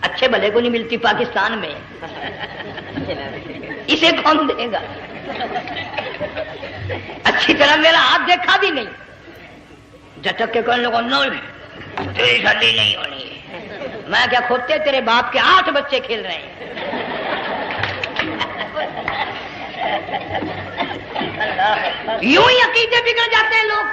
اچھے بھلے کو نہیں ملتی پاکستان میں، اسے کون دے گا؟ اچھی طرح میرا ہاتھ دیکھا بھی نہیں، جھٹک کے کہنے لگا نہیں تیری شادی نہیں ہونی۔ میں کیا کھوتے تیرے باپ کے 8 بچے کھیل رہے ہیں۔ یوں ہی عقیدے بگڑ جاتے ہیں لوگ۔